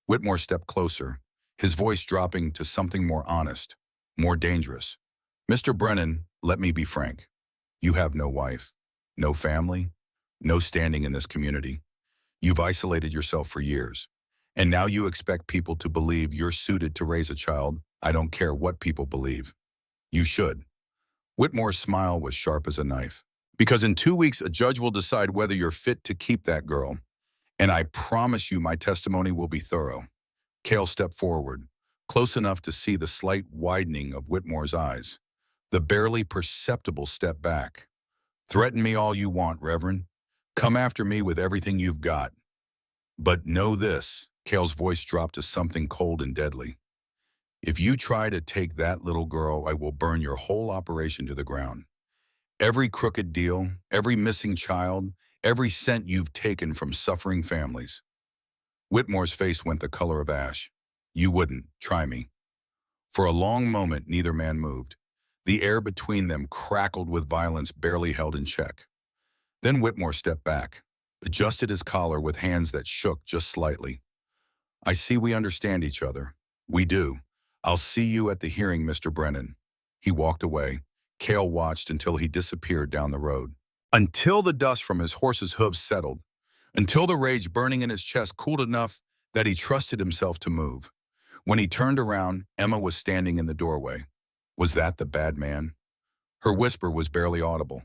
Whitmore stepped closer, his voice dropping to something more honest, more dangerous. Mr. Brennan, let me be frank. You have no wife, no family, no standing in this community. You've isolated yourself for years. And now you expect people to believe you're suited to raise a child. I don't care what people believe. You should. Whitmore's smile was sharp as a knife. Because in 2 weeks, a judge will decide whether you're fit to keep that girl. And I promise you my testimony will be thorough. Cale stepped forward, close enough to see the slight widening of Whitmore's eyes, the barely perceptible step back. Threaten me all you want, Reverend. Come after me with everything you've got. But know this, Cale's voice dropped to something cold and deadly. If you try to take that little girl, I will burn your whole operation to the ground. Every crooked deal, every missing child, Every cent you've taken from suffering families. Whitmore's face went the color of ash. You wouldn't. Try me. For a long moment, neither man moved. The air between them crackled with violence barely held in check. Then Whitmore stepped back, adjusted his collar with hands that shook just slightly. I see we understand each other. We do. I'll see you at the hearing, Mr. Brennan. He walked away. Cale watched until he disappeared down the road. Until the dust from his horse's hooves settled. Until the rage burning in his chest cooled enough that he trusted himself to move. When he turned around, Emma was standing in the doorway. Was that the bad man? Her whisper was barely audible.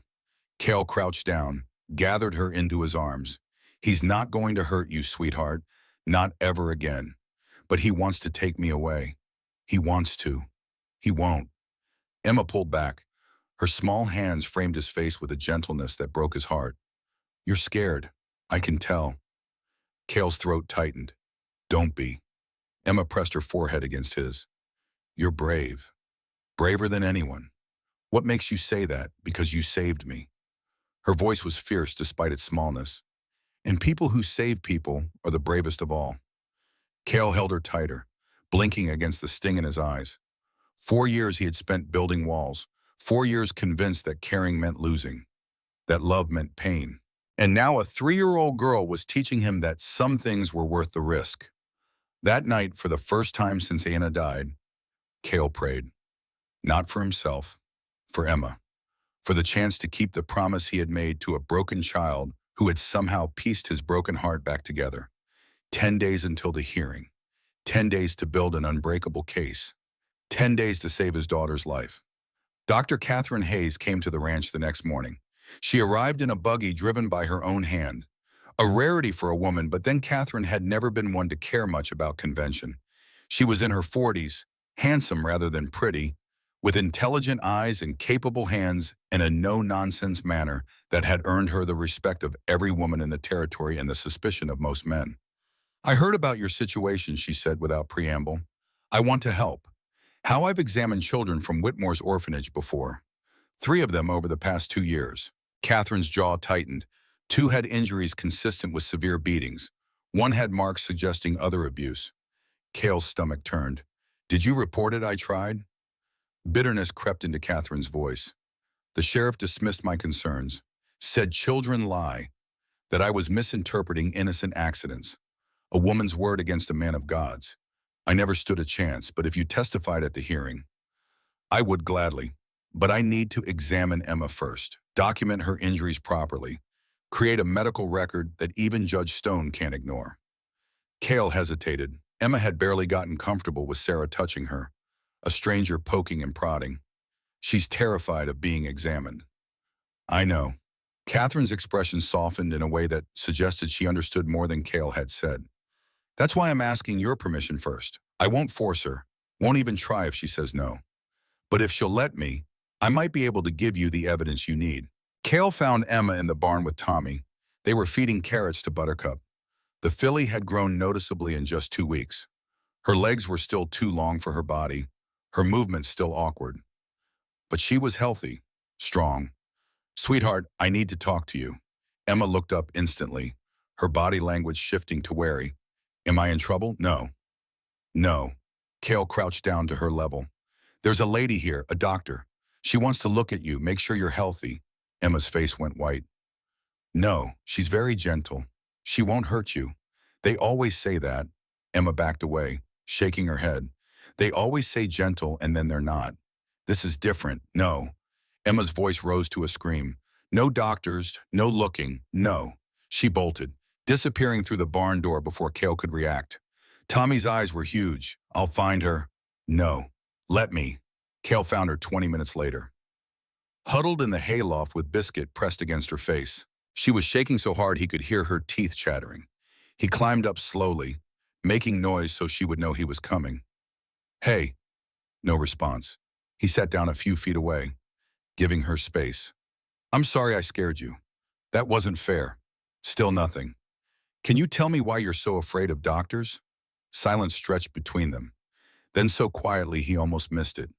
Cale crouched down, gathered her into his arms. He's not going to hurt you, sweetheart. Not ever again. But he wants to take me away. He wants to. He won't. Emma pulled back. Her small hands framed his face with a gentleness that broke his heart. You're scared. I can tell. Cale's throat tightened. Don't be. Emma pressed her forehead against his. You're brave. Braver than anyone. What makes you say that? Because you saved me. Her voice was fierce despite its smallness. And people who save people are the bravest of all. Cale held her tighter, blinking against the sting in his eyes. 4 years he had spent building walls, 4 years convinced that caring meant losing, that love meant pain. And now a 3-year-old girl was teaching him that some things were worth the risk. That night, for the first time since Anna died, Cale prayed. Not for himself, for Emma. For the chance to keep the promise he had made to a broken child who had somehow pieced his broken heart back together. 10 days until the hearing. 10 days to build an unbreakable case. 10 days to save his daughter's life. Dr. Catherine Hayes came to the ranch the next morning. She arrived in a buggy driven by her own hand. A rarity for a woman, but then Catherine had never been one to care much about convention. She was in her 40s, handsome rather than pretty, with intelligent eyes and capable hands and a no-nonsense manner that had earned her the respect of every woman in the territory and the suspicion of most men. I heard about your situation, she said without preamble. I want to help. How I've examined children from Whitmore's orphanage before. 3 of them over the past 2 years. Catherine's jaw tightened. 2 had injuries consistent with severe beatings. 1 had marks suggesting other abuse. Cale's stomach turned. Did you report it? I tried. Bitterness crept into Catherine's voice. The sheriff dismissed my concerns, said children lie, that I was misinterpreting innocent accidents. A woman's word against a man of God's. I never stood a chance, but if you testified at the hearing, I would gladly. But I need to examine Emma first, document her injuries properly, create a medical record that even Judge Stone can't ignore. Cale hesitated. Emma had barely gotten comfortable with Sarah touching her, a stranger poking and prodding. She's terrified of being examined. I know. Catherine's expression softened in a way that suggested she understood more than Cale had said. That's why I'm asking your permission first. I won't force her, won't even try if she says no. But if she'll let me, I might be able to give you the evidence you need. Cale found Emma in the barn with Tommy. They were feeding carrots to Buttercup. The filly had grown noticeably in just 2 weeks. Her legs were still too long for her body, her movements still awkward. But she was healthy, strong. Sweetheart, I need to talk to you. Emma looked up instantly, her body language shifting to wary. Am I in trouble? No. No. Cale crouched down to her level. There's a lady here, a doctor. She wants to look at you, make sure you're healthy. Emma's face went white. No, she's very gentle. She won't hurt you. They always say that. Emma backed away, shaking her head. They always say gentle and then they're not. This is different. No. Emma's voice rose to a scream. No doctors, no looking, no. She bolted, disappearing through the barn door before Cale could react. Tommy's eyes were huge. I'll find her. No. Let me. Cale found her 20 minutes later. Huddled in the hayloft with Biscuit pressed against her face. She was shaking so hard he could hear her teeth chattering. He climbed up slowly, making noise so she would know he was coming. Hey. No response. He sat down a few feet away, giving her space. I'm sorry I scared you. That wasn't fair. Still nothing. Can you tell me why you're so afraid of doctors? Silence stretched between them. Then so quietly he almost missed it.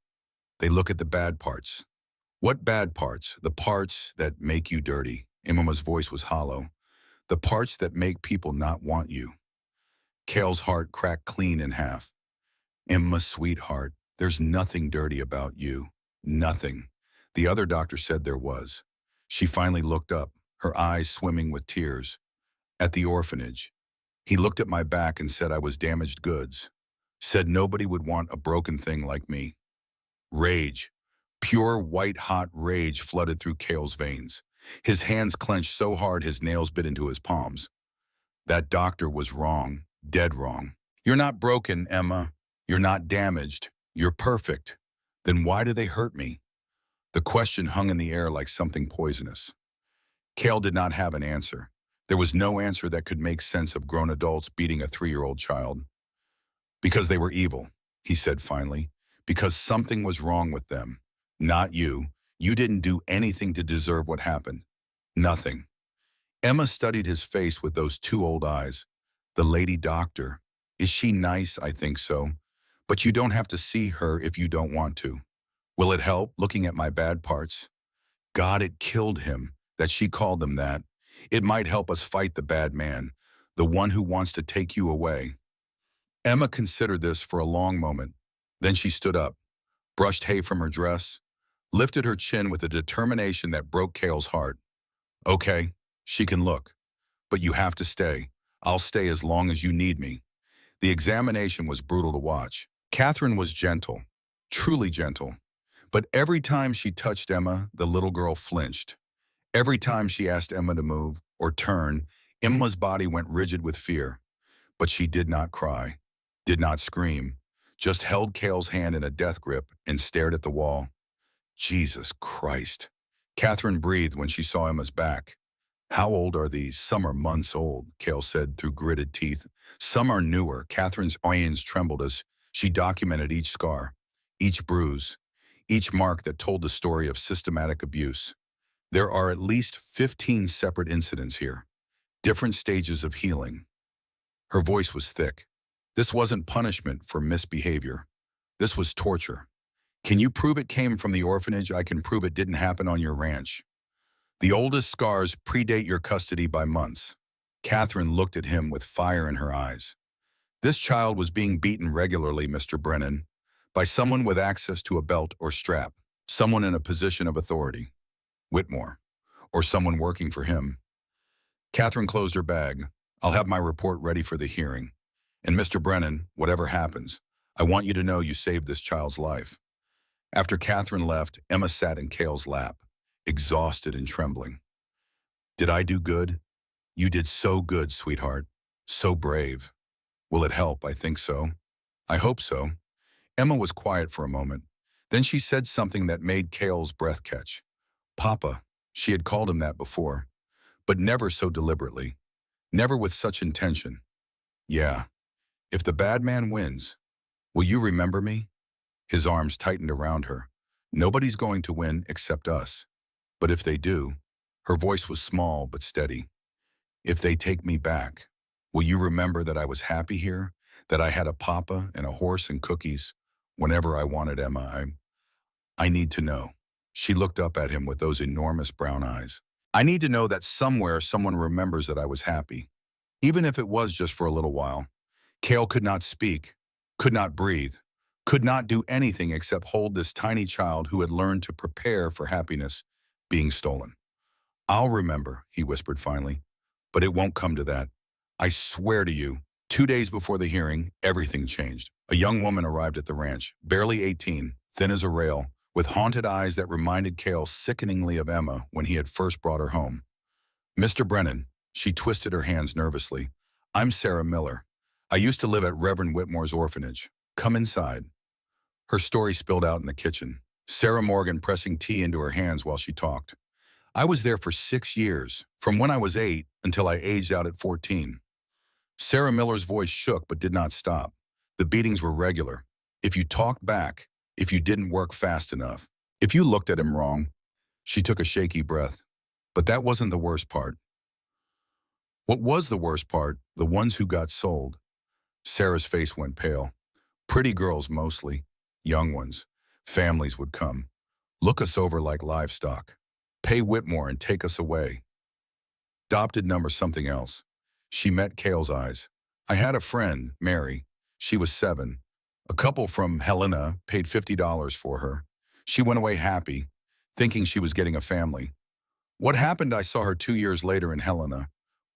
They look at the bad parts. What bad parts? The parts that make you dirty. Emma's voice was hollow. The parts that make people not want you. Cale's heart cracked clean in half. Emma, sweetheart, there's nothing dirty about you. Nothing. The other doctor said there was. She finally looked up, her eyes swimming with tears. At the orphanage. He looked at my back and said I was damaged goods. Said nobody would want a broken thing like me. Rage. Pure white-hot rage flooded through Cale's veins. His hands clenched so hard his nails bit into his palms. That doctor was wrong, dead wrong. You're not broken, Emma. You're not damaged. You're perfect. Then why do they hurt me? The question hung in the air like something poisonous. Cale did not have an answer. There was no answer that could make sense of grown adults beating a 3-year-old child. Because they were evil, he said finally. Because something was wrong with them. Not you. You didn't do anything to deserve what happened. Nothing. Emma studied his face with those 2 old eyes. The lady doctor. Is she nice? I think so. But you don't have to see her if you don't want to. Will it help looking at my bad parts? God, it killed him, that she called them that. It might help us fight the bad man, the one who wants to take you away. Emma considered this for a long moment. Then she stood up, brushed hay from her dress, lifted her chin with a determination that broke Cale's heart. Okay, she can look, but you have to stay. I'll stay as long as you need me. The examination was brutal to watch. Catherine was gentle, truly gentle. But every time she touched Emma, the little girl flinched. Every time she asked Emma to move or turn, Emma's body went rigid with fear. But she did not cry, did not scream, just held Cale's hand in a death grip and stared at the wall. Jesus Christ. Catherine breathed when she saw Emma's back. How old are these? Some are months old, Cale said through gritted teeth. Some are newer. Catherine's hands trembled as she documented each scar, each bruise, each mark that told the story of systematic abuse. There are at least 15 separate incidents here, different stages of healing. Her voice was thick. This wasn't punishment for misbehavior. This was torture. Can you prove it came from the orphanage? I can prove it didn't happen on your ranch. The oldest scars predate your custody by months. Catherine looked at him with fire in her eyes. This child was being beaten regularly, Mr. Brennan, by someone with access to a belt or strap, someone in a position of authority. Whitmore, or someone working for him. Catherine closed her bag. I'll have my report ready for the hearing. And Mr. Brennan, whatever happens, I want you to know you saved this child's life. After Catherine left, Emma sat in Cale's lap, exhausted and trembling. Did I do good? You did so good, sweetheart. So brave. Will it help? I think so. I hope so. Emma was quiet for a moment. Then she said something that made Cale's breath catch. Papa. She had called him that before, but never so deliberately. Never with such intention. Yeah. If the bad man wins, will you remember me? His arms tightened around her. Nobody's going to win except us. But if they do, her voice was small but steady. If they take me back, will you remember that I was happy here? That I had a papa and a horse and cookies whenever I wanted Emma? I need to know. She looked up at him with those enormous brown eyes. I need to know that somewhere someone remembers that I was happy, even if it was just for a little while. Cale could not speak, could not breathe, could not do anything except hold this tiny child who had learned to prepare for happiness being stolen. I'll remember, he whispered finally, but it won't come to that. I swear to you. 2 days before the hearing, everything changed. A young woman arrived at the ranch, barely 18, thin as a rail, with haunted eyes that reminded Cale sickeningly of Emma when he had first brought her home. Mr. Brennan, she twisted her hands nervously. I'm Sarah Miller. I used to live at Reverend Whitmore's orphanage. Come inside. Her story spilled out in the kitchen, Sarah Morgan pressing tea into her hands while she talked. I was there for 6 years, from when I was 8 until I aged out at 14. Sarah Miller's voice shook but did not stop. The beatings were regular. If you talked back, if you didn't work fast enough, if you looked at him wrong. She took a shaky breath. But that wasn't the worst part. What was the worst part? The ones who got sold. Sarah's face went pale. Pretty girls mostly. Young ones. Families would come. Look us over like livestock. Pay Whitmore and take us away. Adopted number something else. She met Cale's eyes. I had a friend, Mary. She was 7. A couple from Helena paid $50 for her. She went away happy, thinking she was getting a family. What happened, I saw her 2 years later in Helena,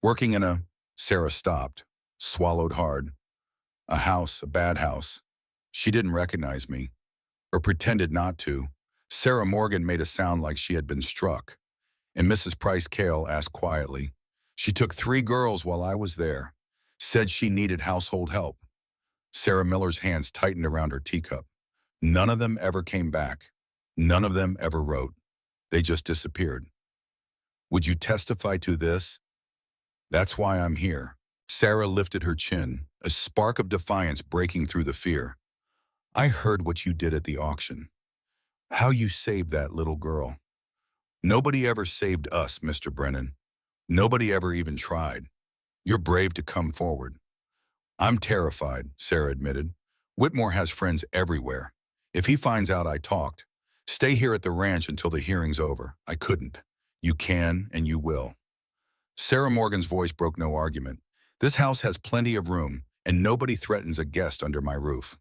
working in a— Sarah stopped, swallowed hard. A house, a bad house. She didn't recognize me, or pretended not to. Sarah Morgan made a sound like she had been struck, and Mrs. Price Cale asked quietly. She took 3 girls while I was there, said she needed household help. Sarah Miller's hands tightened around her teacup. None of them ever came back. None of them ever wrote. They just disappeared. Would you testify to this? That's why I'm here. Sarah lifted her chin, a spark of defiance breaking through the fear. I heard what you did at the auction. How you saved that little girl. Nobody ever saved us, Mr. Brennan. Nobody ever even tried. You're brave to come forward. I'm terrified, Sarah admitted. Whitmore has friends everywhere. If he finds out I talked, stay here at the ranch until the hearing's over. I couldn't. You can and you will. Sarah Morgan's voice broke no argument. This house has plenty of room, and nobody threatens a guest under my roof.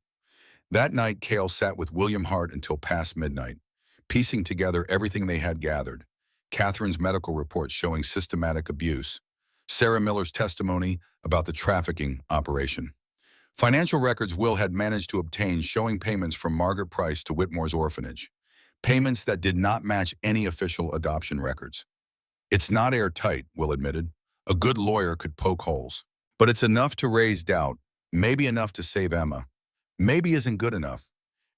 That night, Cale sat with William Hart until past midnight, piecing together everything they had gathered. Catherine's medical report showing systematic abuse. Sarah Miller's testimony about the trafficking operation. Financial records Will had managed to obtain showing payments from Margaret Price to Whitmore's orphanage. Payments that did not match any official adoption records. It's not airtight, Will admitted. A good lawyer could poke holes. But it's enough to raise doubt, maybe enough to save Emma. Maybe isn't good enough.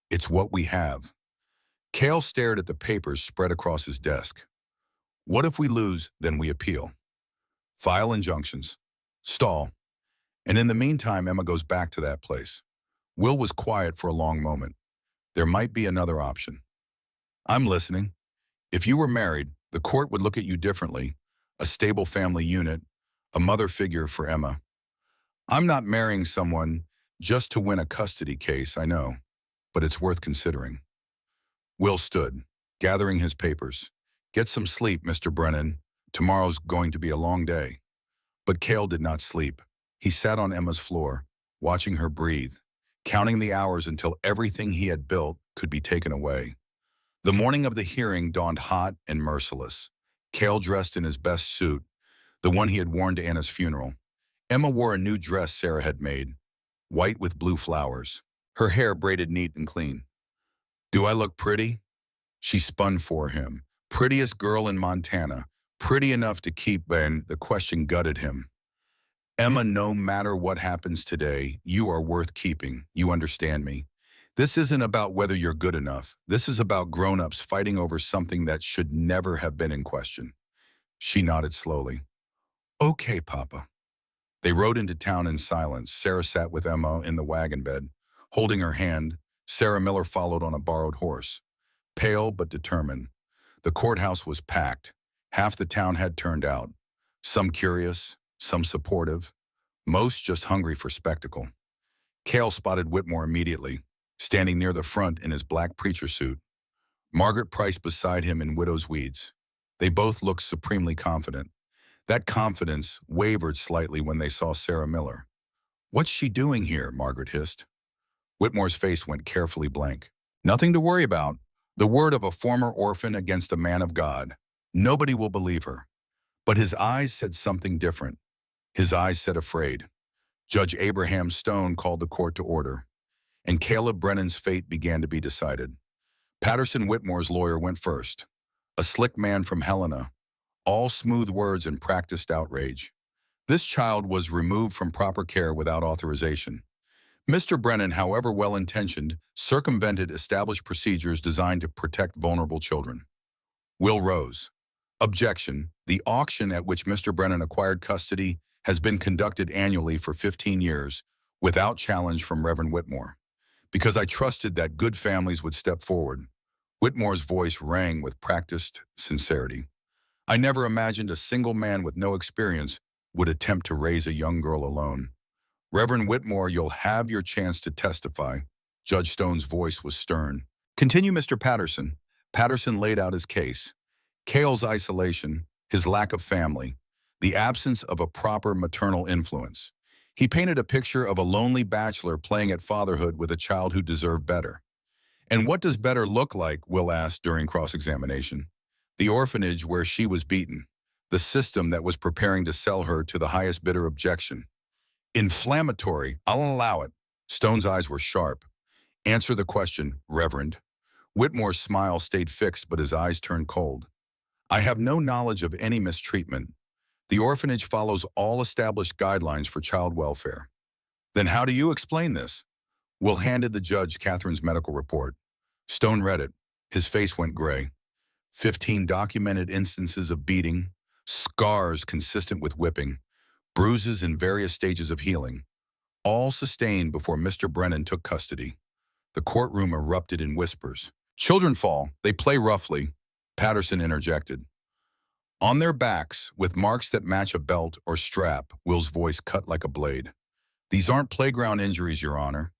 It's what we have. Cale stared at the papers spread across his desk. What if we lose, then we appeal? File injunctions. Stall. And in the meantime, Emma goes back to that place. Will was quiet for a long moment. There might be another option. I'm listening. If you were married, the court would look at you differently. A stable family unit, a mother figure for Emma. I'm not marrying someone just to win a custody case, I know, but it's worth considering. Will stood, gathering his papers. Get some sleep, Mr. Brennan. Tomorrow's going to be a long day. But Cale did not sleep. He sat on Emma's floor, watching her breathe, counting the hours until everything he had built could be taken away. The morning of the hearing dawned hot and merciless. Cale dressed in his best suit, the one he had worn to Anna's funeral. Emma wore a new dress Sarah had made, white with blue flowers, her hair braided neat and clean. Do I look pretty? She spun for him. Prettiest girl in Montana, pretty enough to keep Ben. The question gutted him. Emma, no matter what happens today, you are worth keeping. You understand me. This isn't about whether you're good enough. This is about grown-ups fighting over something that should never have been in question. She nodded slowly. Okay, Papa. They rode into town in silence. Sarah sat with Emma in the wagon bed, holding her hand. Sarah Miller followed on a borrowed horse. Pale but determined. The courthouse was packed. Half the town had turned out. Some curious, some supportive, most just hungry for spectacle. Cale spotted Whitmore immediately, standing near the front in his black preacher suit. Margaret Price beside him in widow's weeds. They both looked supremely confident. That confidence wavered slightly when they saw Sarah Miller. What's she doing here? Margaret hissed. Whitmore's face went carefully blank. Nothing to worry about. The word of a former orphan against a man of God. Nobody will believe her. But his eyes said something different. His eyes said afraid. Judge Abraham Stone called the court to order, and Caleb Brennan's fate began to be decided. Patterson Whitmore's lawyer went first, a slick man from Helena, all smooth words and practiced outrage. This child was removed from proper care without authorization. Mr. Brennan, however well-intentioned, circumvented established procedures designed to protect vulnerable children. Will rose. Objection. The auction at which Mr. Brennan acquired custody has been conducted annually for 15 years without challenge from Reverend Whitmore. Because I trusted that good families would step forward. Whitmore's voice rang with practiced sincerity. I never imagined a single man with no experience would attempt to raise a young girl alone. Reverend Whitmore, you'll have your chance to testify. Judge Stone's voice was stern. Continue, Mr. Patterson. Patterson laid out his case. Cale's isolation, his lack of family, the absence of a proper maternal influence. He painted a picture of a lonely bachelor playing at fatherhood with a child who deserved better. And what does better look like, Will asked during cross-examination. The orphanage where she was beaten. The system that was preparing to sell her to the highest bidder. Objection. Inflammatory, I'll allow it. Stone's eyes were sharp. Answer the question, Reverend. Whitmore's smile stayed fixed, but his eyes turned cold. I have no knowledge of any mistreatment. The orphanage follows all established guidelines for child welfare. Then how do you explain this? Will handed the judge Catherine's medical report. Stone read it. His face went gray. 15 documented instances of beating, scars consistent with whipping, bruises in various stages of healing, all sustained before Mr. Brennan took custody. The courtroom erupted in whispers. Children fall, they play roughly, Patterson interjected. On their backs, with marks that match a belt or strap, Will's voice cut like a blade. These aren't playground injuries, Your Honor.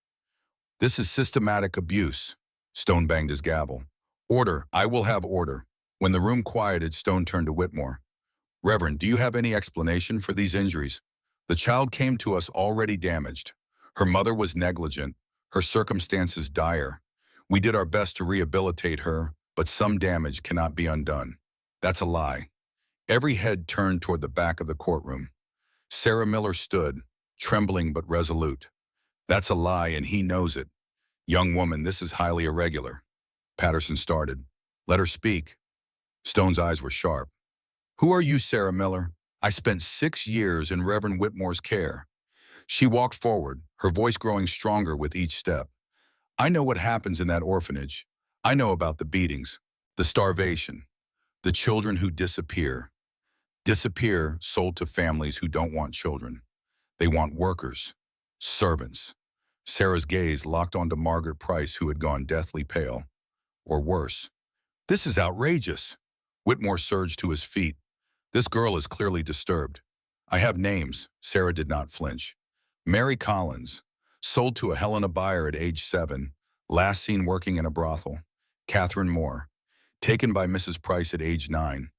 This is systematic abuse. Stone banged his gavel. Order, I will have order. When the room quieted, Stone turned to Whitmore. Reverend, do you have any explanation for these injuries? The child came to us already damaged. Her mother was negligent, her circumstances dire. We did our best to rehabilitate her, but some damage cannot be undone. That's a lie. Every head turned toward the back of the courtroom. Sarah Miller stood, trembling but resolute. That's a lie, and he knows it. Young woman, this is highly irregular. Patterson started. Let her speak. Stone's eyes were sharp. Who are you, Sarah Miller? I spent 6 years in Reverend Whitmore's care. She walked forward, her voice growing stronger with each step. I know what happens in that orphanage. I know about the beatings, the starvation, the children who disappear. Disappear sold to families who don't want children. They want workers, servants. Sarah's gaze locked onto Margaret Price, who had gone deathly pale. Or worse. This is outrageous. Whitmore surged to his feet. This girl is clearly disturbed. I have names. Sarah did not flinch. Mary Collins, sold to a Helena buyer at age 7, last seen working in a brothel. Catherine Moore, taken by Mrs. Price at age 9,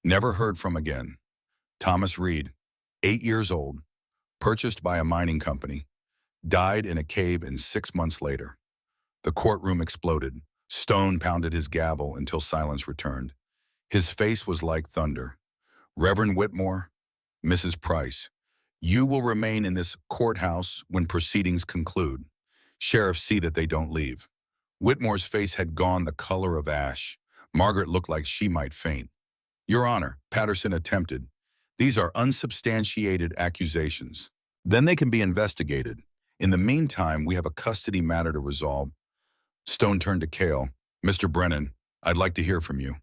never heard from again. Thomas Reed, 8 years old, purchased by a mining company, died in a cave and 6 months later. The courtroom exploded. Stone pounded his gavel until silence returned. His face was like thunder. Reverend Whitmore, Mrs. Price, you will remain in this courthouse when proceedings conclude. Sheriffs see that they don't leave. Whitmore's face had gone the color of ash. Margaret looked like she might faint. Your Honor, Patterson attempted. These are unsubstantiated accusations. Then they can be investigated. In the meantime, we have a custody matter to resolve. Stone turned to Cale. Mr. Brennan, I'd like to hear from you.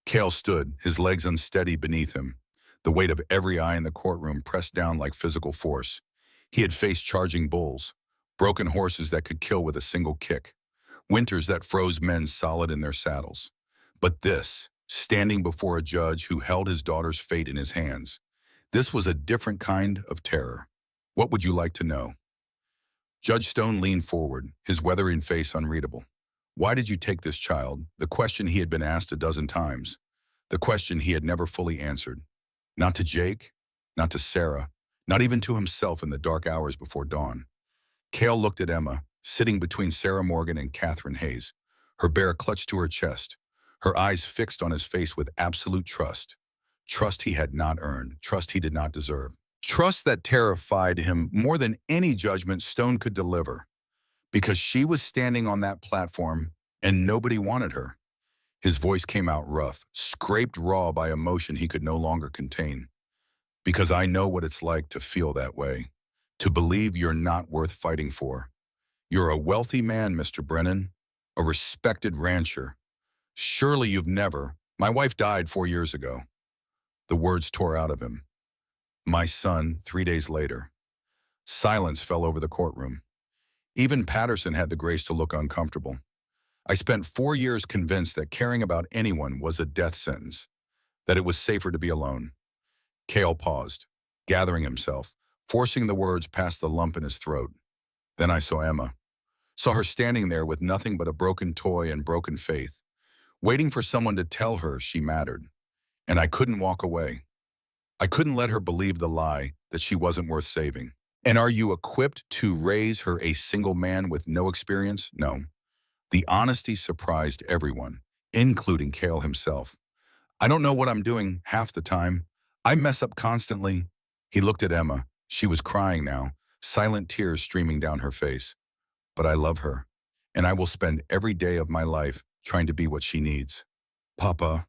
Cale stood, his legs unsteady beneath him. The weight of every eye in the courtroom pressed down like physical force. He had faced charging bulls, broken horses that could kill with a single kick, winters that froze men solid in their saddles. But this, standing before a judge who held his daughter's fate in his hands, this was a different kind of terror. What would you like to know? Judge Stone leaned forward, his weathering face unreadable. Why did you take this child? The question he had been asked a dozen times. The question he had never fully answered. Not to Jake, not to Sarah, not even to himself in the dark hours before dawn. Cale looked at Emma, sitting between Sarah Morgan and Catherine Hayes, her bear clutched to her chest, her eyes fixed on his face with absolute trust. Trust he had not earned, trust he did not deserve. Trust that terrified him more than any judgment Stone could deliver, because she was standing on that platform and nobody wanted her. His voice came out rough, scraped raw by emotion he could no longer contain. Because I know what it's like to feel that way, to believe you're not worth fighting for. You're a wealthy man, Mr. Brennan, a respected rancher. Surely you've never. My wife died 4 years ago. The words tore out of him. My son, 3 days later. Silence fell over the courtroom. Even Patterson had the grace to look uncomfortable. I spent 4 years convinced that caring about anyone was a death sentence, that it was safer to be alone. Cale paused, gathering himself, forcing the words past the lump in his throat. Then I saw Emma. Saw her standing there with nothing but a broken toy and broken faith, waiting for someone to tell her she mattered. And I couldn't walk away. I couldn't let her believe the lie that she wasn't worth saving. And are you equipped to raise her a single man with no experience? No. The honesty surprised everyone, including Cale himself. I don't know what I'm doing half the time. I mess up constantly. He looked at Emma. She was crying now, silent tears streaming down her face. But I love her, and I will spend every day of my life trying to be what she needs. Papa,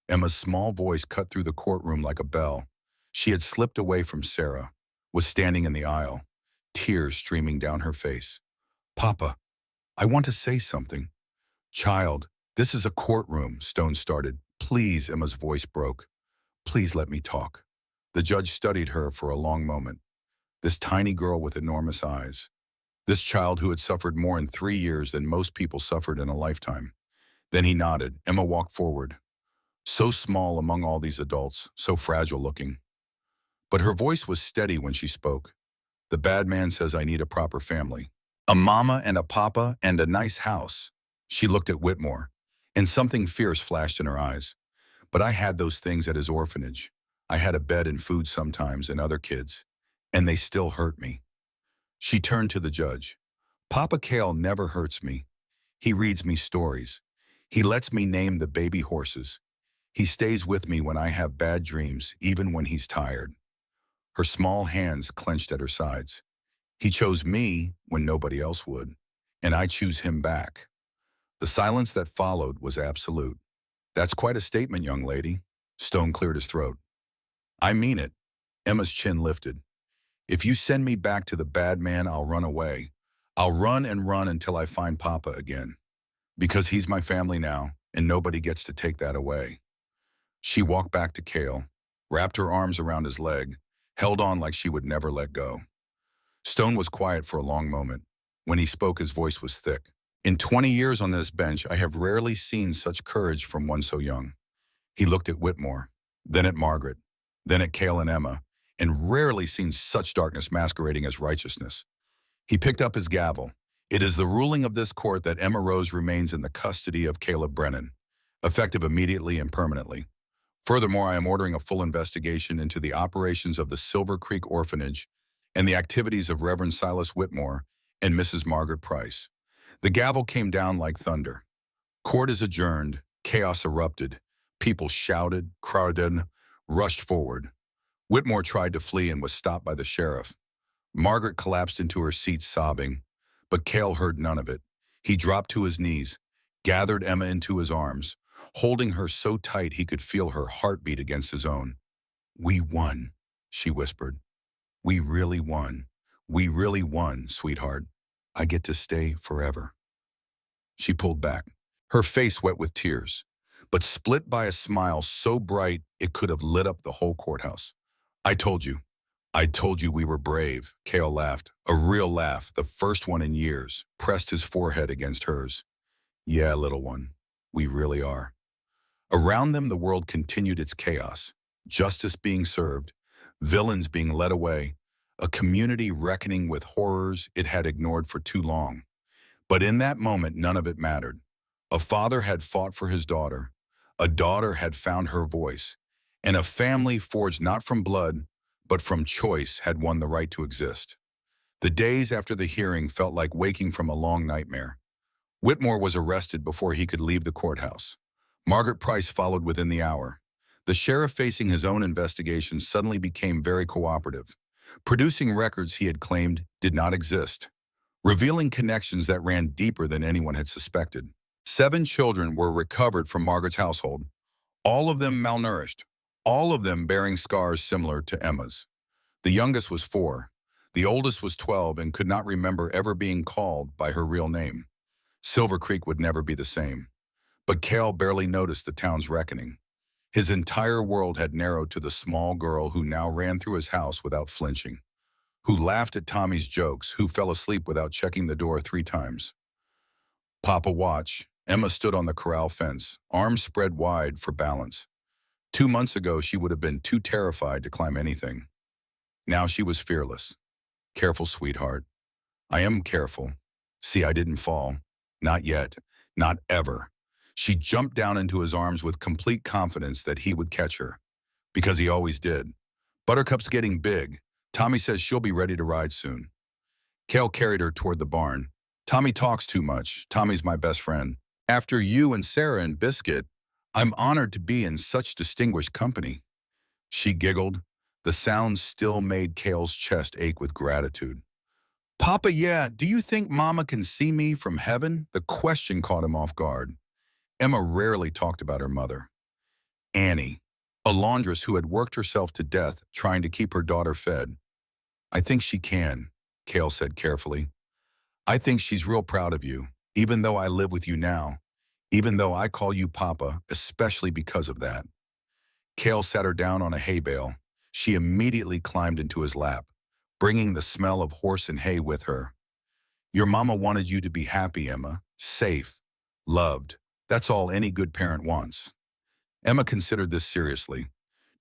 Emma's small voice cut through the courtroom like a bell. She had slipped away from Sarah, was standing in the aisle, tears streaming down her face. Papa, I want to say something. Child, this is a courtroom, Stone started. Please, Emma's voice broke. Please let me talk. The judge studied her for a long moment. This tiny girl with enormous eyes. This child who had suffered more in 3 years than most people suffered in a lifetime. Then he nodded. Emma walked forward. So small among all these adults, so fragile looking. But her voice was steady when she spoke. The bad man says I need a proper family. A mama and a papa and a nice house. She looked at Whitmore, and something fierce flashed in her eyes. But I had those things at his orphanage. I had a bed and food sometimes and other kids, and they still hurt me. She turned to the judge. Papa Cale never hurts me. He reads me stories. He lets me name the baby horses. He stays with me when I have bad dreams, even when he's tired. Her small hands clenched at her sides. He chose me when nobody else would, and I choose him back. The silence that followed was absolute. That's quite a statement, young lady. Stone cleared his throat. I mean it. Emma's chin lifted. If you send me back to the bad man, I'll run away. I'll run and run until I find Papa again. Because he's my family now, and nobody gets to take that away. She walked back to Cale, wrapped her arms around his leg, held on like she would never let go. Stone was quiet for a long moment. When he spoke, his voice was thick. In 20 years on this bench, I have rarely seen such courage from one so young. He looked at Whitmore, then at Margaret, then at Cale and Emma, and rarely seen such darkness masquerading as righteousness. He picked up his gavel. It is the ruling of this court that Emma Rose remains in the custody of Caleb Brennan, effective immediately and permanently. Furthermore, I am ordering a full investigation into the operations of the Silver Creek Orphanage and the activities of Reverend Silas Whitmore and Mrs. Margaret Price. The gavel came down like thunder. Court is adjourned. Chaos erupted. People shouted, crowded, rushed forward. Whitmore tried to flee and was stopped by the sheriff. Margaret collapsed into her seat sobbing, but Cale heard none of it. He dropped to his knees, gathered Emma into his arms, holding her so tight he could feel her heartbeat against his own. We won, she whispered. We really won. We really won, sweetheart. I get to stay forever. She pulled back, her face wet with tears, but split by a smile so bright it could have lit up the whole courthouse. I told you. I told you we were brave, Cale laughed, a real laugh, the first one in years, pressed his forehead against hers. Yeah, little one, we really are. Around them, the world continued its chaos, justice being served, villains being led away, a community reckoning with horrors it had ignored for too long. But in that moment, none of it mattered. A father had fought for his daughter, a daughter had found her voice, and a family forged not from blood, but from choice had won the right to exist. The days after the hearing felt like waking from a long nightmare. Whitmore was arrested before he could leave the courthouse. Margaret Price followed within the hour. The sheriff, facing his own investigation, suddenly became very cooperative, producing records he had claimed did not exist, revealing connections that ran deeper than anyone had suspected. 7 children were recovered from Margaret's household, all of them malnourished, all of them bearing scars similar to Emma's. The youngest was 4. The oldest was 12 and could not remember ever being called by her real name. Silver Creek would never be the same. But Cale barely noticed the town's reckoning. His entire world had narrowed to the small girl who now ran through his house without flinching, who laughed at Tommy's jokes, who fell asleep without checking the door 3 times. Papa, watch. Emma stood on the corral fence, arms spread wide for balance. 2 months ago, she would have been too terrified to climb anything. Now she was fearless. Careful, sweetheart. I am careful. See, I didn't fall. Not yet. Not ever. She jumped down into his arms with complete confidence that he would catch her, because he always did. Buttercup's getting big. Tommy says she'll be ready to ride soon. Kale carried her toward the barn. Tommy talks too much. Tommy's my best friend. After you and Sarah and Biscuit, I'm honored to be in such distinguished company. She giggled. The sound still made Kale's chest ache with gratitude. Papa, yeah, do you think Mama can see me from heaven? The question caught him off guard. Emma rarely talked about her mother. Annie, a laundress who had worked herself to death trying to keep her daughter fed. I think she can, Kale said carefully. I think she's real proud of you, even though I live with you now, even though I call you Papa, especially because of that. Kale sat her down on a hay bale. She immediately climbed into his lap, bringing the smell of horse and hay with her. Your mama wanted you to be happy, Emma, safe, loved. That's all any good parent wants. Emma considered this seriously.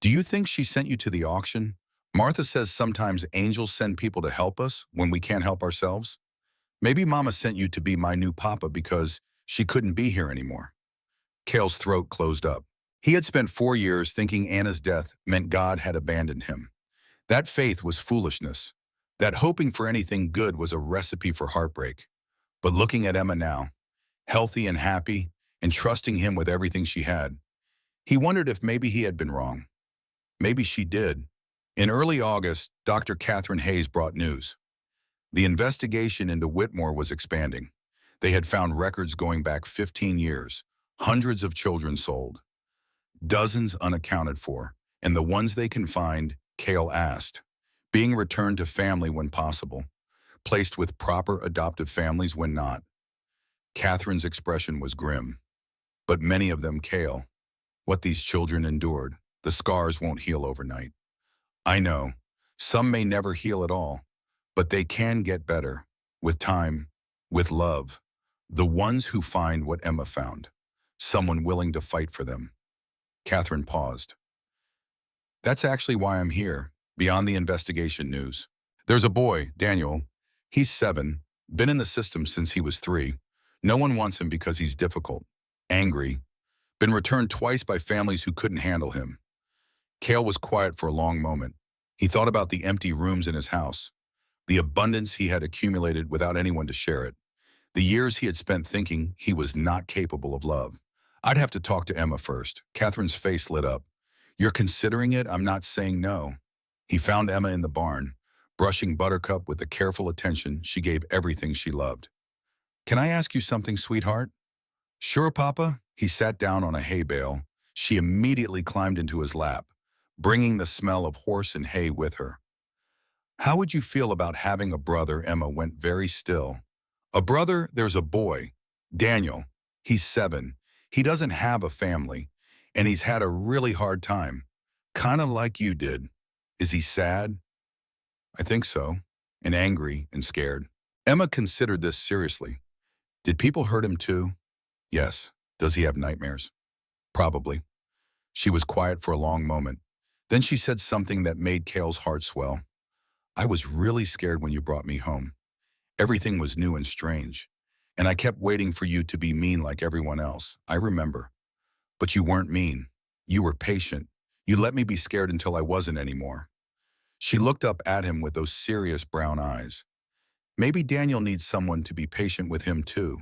Do you think she sent you to the auction? Martha says sometimes angels send people to help us when we can't help ourselves. Maybe Mama sent you to be my new papa because she couldn't be here anymore. Kale's throat closed up. He had spent 4 years thinking Anna's death meant God had abandoned him. That faith was foolishness. That hoping for anything good was a recipe for heartbreak. But looking at Emma now, healthy and happy, and trusting him with everything she had, he wondered if maybe he had been wrong. Maybe she did. In early August, Dr. Catherine Hayes brought news. The investigation into Whitmore was expanding. They had found records going back 15 years, hundreds of children sold, dozens unaccounted for, and the ones they can find, Kale asked, being returned to family when possible, placed with proper adoptive families when not. Catherine's expression was grim. But many of them, Kale. What these children endured, the scars won't heal overnight. I know, some may never heal at all, but they can get better, with time, with love. The ones who find what Emma found, someone willing to fight for them. Catherine paused. That's actually why I'm here, beyond the investigation news. There's a boy, Daniel. He's 7, been in the system since he was 3. No one wants him because he's difficult, angry, been returned twice by families who couldn't handle him. Kale was quiet for a long moment. He thought about the empty rooms in his house, the abundance he had accumulated without anyone to share it, the years he had spent thinking he was not capable of love. I'd have to talk to Emma first. Catherine's face lit up. You're considering it? I'm not saying no. He found Emma in the barn, brushing Buttercup with the careful attention she gave everything she loved. Can I ask you something, sweetheart? Sure, Papa. He sat down on a hay bale. She immediately climbed into his lap, bringing the smell of horse and hay with her. How would you feel about having a brother? Emma went very still. A brother? There's a boy, Daniel. He's 7. He doesn't have a family, and he's had a really hard time, kind of like you did. Is he sad? I think so, and angry and scared. Emma considered this seriously. Did people hurt him too? Yes. Does he have nightmares? Probably. She was quiet for a long moment. Then she said something that made Kale's heart swell. I was really scared when you brought me home. Everything was new and strange, and I kept waiting for you to be mean like everyone else. I remember. But you weren't mean. You were patient. You let me be scared until I wasn't anymore. She looked up at him with those serious brown eyes. Maybe Daniel needs someone to be patient with him too.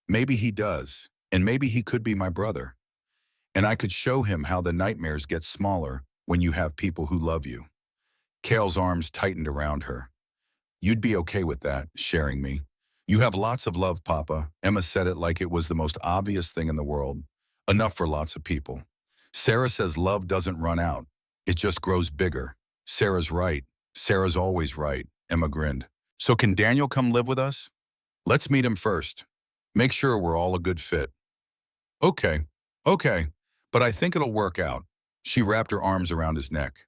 Maybe he does, and maybe he could be my brother. And I could show him how the nightmares get smaller when you have people who love you. Kale's arms tightened around her. You'd be okay with that, sharing me. You have lots of love, Papa. Emma said it like it was the most obvious thing in the world. Enough for lots of people. Sarah says love doesn't run out. It just grows bigger. Sarah's right. Sarah's always right. Emma grinned. So can Daniel come live with us? Let's meet him first. Make sure we're all a good fit. Okay. But I think it'll work out. She wrapped her arms around his neck.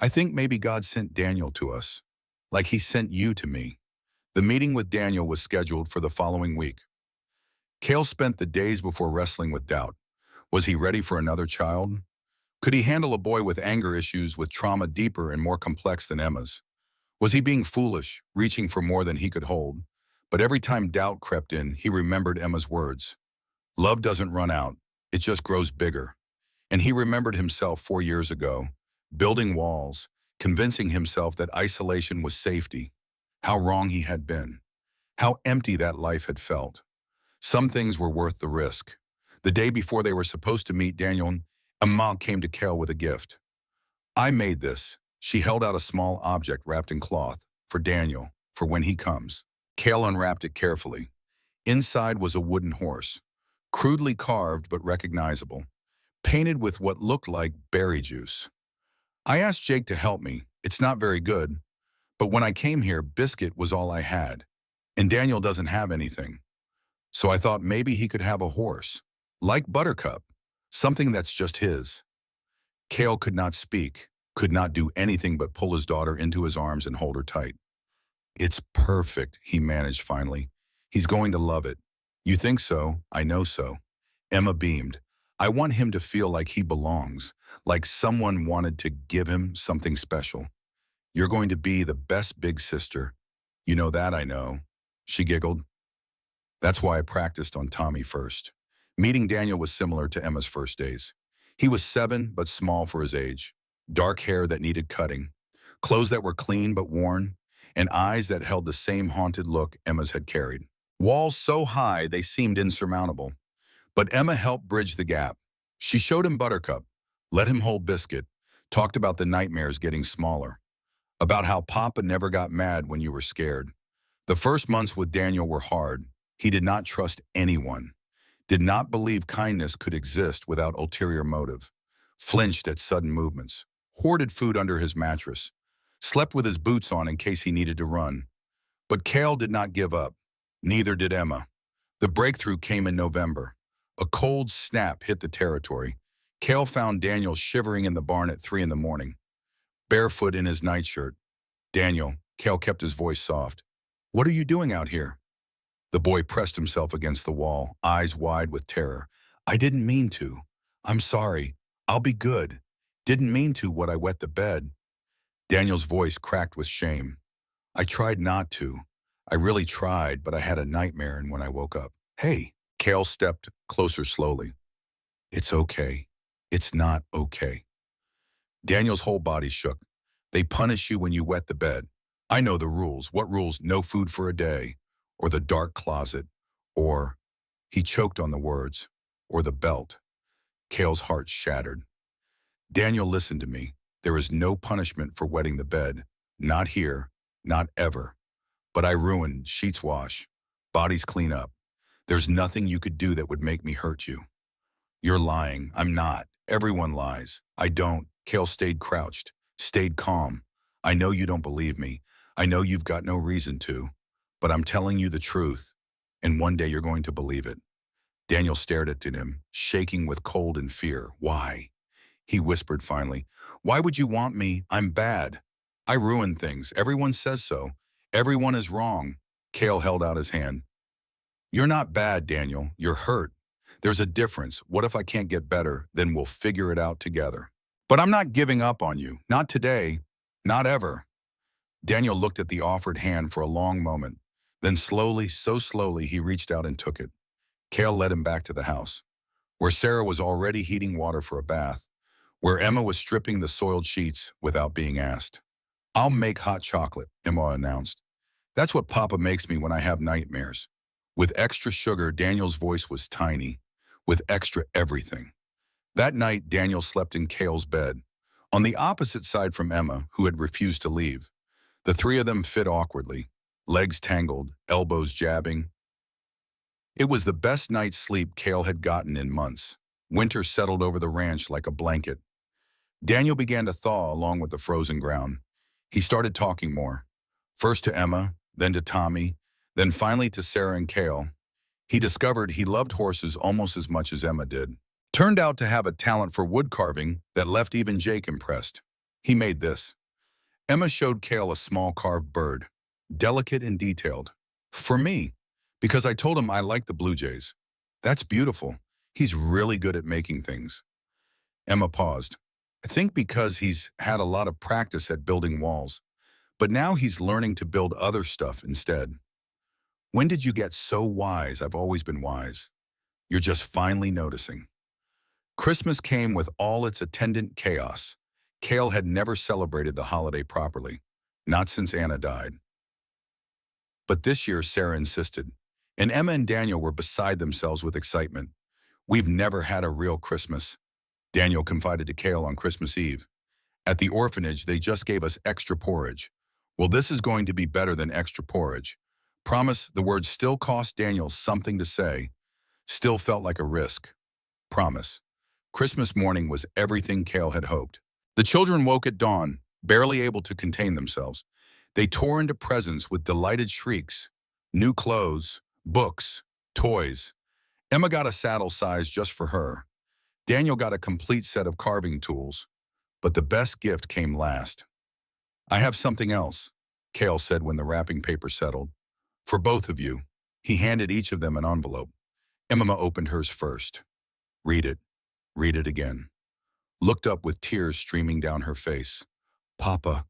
I think maybe God sent Daniel to us, like he sent you to me. The meeting with Daniel was scheduled for the following week. Kale spent the days before wrestling with doubt. Was he ready for another child? Could he handle a boy with anger issues with trauma deeper and more complex than Emma's? Was he being foolish, reaching for more than he could hold? But every time doubt crept in, he remembered Emma's words. Love doesn't run out, it just grows bigger. And he remembered himself 4 years ago, building walls, convincing himself that isolation was safety. How wrong he had been. How empty that life had felt. Some things were worth the risk. The day before they were supposed to meet Daniel, Emma came to Kel with a gift. I made this. She held out a small object wrapped in cloth for Daniel, for when he comes. Kel unwrapped it carefully. Inside was a wooden horse, crudely carved but recognizable, painted with what looked like berry juice. I asked Jake to help me. It's not very good, but when I came here, biscuit was all I had, and Daniel doesn't have anything. So I thought maybe he could have a horse, like Buttercup, something that's just his. Kale could not speak, could not do anything but pull his daughter into his arms and hold her tight. It's perfect, he managed finally. He's going to love it. You think so? I know so. Emma beamed. I want him to feel like he belongs, like someone wanted to give him something special. You're going to be the best big sister. You know that, I know. She giggled. That's why I practiced on Tommy first. Meeting Daniel was similar to Emma's first days. He was 7, but small for his age. Dark hair that needed cutting. Clothes that were clean but worn. And eyes that held the same haunted look Emma's had carried. Walls so high they seemed insurmountable. But Emma helped bridge the gap. She showed him Buttercup, let him hold Biscuit, talked about the nightmares getting smaller, about how Papa never got mad when you were scared. The first months with Daniel were hard. He did not trust anyone, did not believe kindness could exist without ulterior motive, flinched at sudden movements, hoarded food under his mattress, slept with his boots on in case he needed to run. But Cale did not give up. Neither did Emma. The breakthrough came in November. A cold snap hit the territory. Cale found Daniel shivering in the barn at 3 in the morning, barefoot in his nightshirt. Daniel, Cale kept his voice soft. What are you doing out here? The boy pressed himself against the wall, eyes wide with terror. I didn't mean to. I'm sorry. I'll be good. Didn't mean to when I wet the bed. Daniel's voice cracked with shame. I tried not to. I really tried, but I had a nightmare and when I woke up. Hey, Cale stepped closer slowly. It's okay. It's not okay. Daniel's whole body shook. They punish you when you wet the bed. I know the rules. What rules? No food for a day. Or the dark closet. Or, he choked on the words, or the belt. Cale's heart shattered. Daniel, listened to me. There is no punishment for wetting the bed. Not here. Not ever. But I ruined sheets wash. Bodies clean up. There's nothing you could do that would make me hurt you. You're lying. I'm not. Everyone lies. I don't. Cale stayed crouched, stayed calm. I know you don't believe me. I know you've got no reason to. But I'm telling you the truth. And one day you're going to believe it. Daniel stared at him, shaking with cold and fear. Why? He whispered finally. Why would you want me? I'm bad. I ruin things. Everyone says so. Everyone is wrong. Cale held out his hand. You're not bad, Daniel. You're hurt. There's a difference. What if I can't get better? Then we'll figure it out together. But I'm not giving up on you. Not today. Not ever. Daniel looked at the offered hand for a long moment. Then slowly, so slowly, he reached out and took it. Cale led him back to the house, where Sarah was already heating water for a bath, where Emma was stripping the soiled sheets without being asked. I'll make hot chocolate, Emma announced. That's what Papa makes me when I have nightmares. With extra sugar, Daniel's voice was tiny, with extra everything. That night, Daniel slept in Cale's bed, on the opposite side from Emma, who had refused to leave. The three of them fit awkwardly, legs tangled, elbows jabbing. It was the best night's sleep Cale had gotten in months. Winter settled over the ranch like a blanket. Daniel began to thaw along with the frozen ground. He started talking more, first to Emma, then to Tommy, then finally to Sarah and Cale. He discovered he loved horses almost as much as Emma did. Turned out to have a talent for wood carving that left even Jake impressed. He made this. Emma showed Cale a small carved bird, delicate and detailed. For me, because I told him I liked the Blue Jays. That's beautiful. He's really good at making things. Emma paused. I think because he's had a lot of practice at building walls, but now he's learning to build other stuff instead. When did you get so wise? I've always been wise. You're just finally noticing. Christmas came with all its attendant chaos. Cale had never celebrated the holiday properly, not since Anna died. But this year, Sarah insisted, and Emma and Daniel were beside themselves with excitement. "We've never had a real Christmas," Daniel confided to Cale on Christmas Eve. "At the orphanage, they just gave us extra porridge. Well, this is going to be better than extra porridge. Promise." The word still cost Daniel something to say, still felt like a risk. Promise. Christmas morning was everything Cale had hoped. The children woke at dawn, barely able to contain themselves. They tore into presents with delighted shrieks. New clothes, books, toys. Emma got a saddle size just for her. Daniel got a complete set of carving tools. But the best gift came last. "I have something else," Cale said when the wrapping paper settled. "For both of you." He handed each of them an envelope. Emma opened hers first. Read it. Read it again. Looked up with tears streaming down her face. "Papa,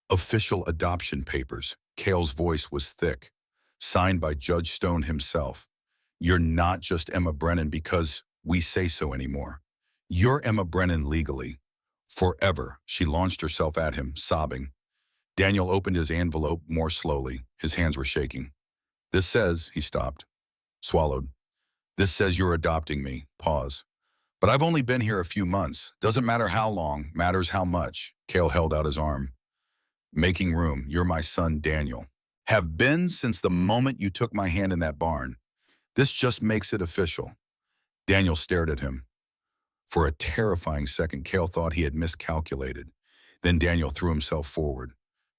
official adoption papers." Cale's voice was thick. "Signed by Judge Stone himself. You're not just Emma Brennan because we say so anymore. You're Emma Brennan legally. Forever." She launched herself at him, sobbing. Daniel opened his envelope more slowly. His hands were shaking. "This says," he stopped, swallowed. "This says you're adopting me." Pause. "But I've only been here a few months. Doesn't matter how long, matters how much." Cale held out his arm. "Making room. You're my son, Daniel. Have been since the moment you took my hand in that barn. This just makes it official." Daniel stared at him. For a terrifying second, Cale thought he had miscalculated. Then Daniel threw himself forward,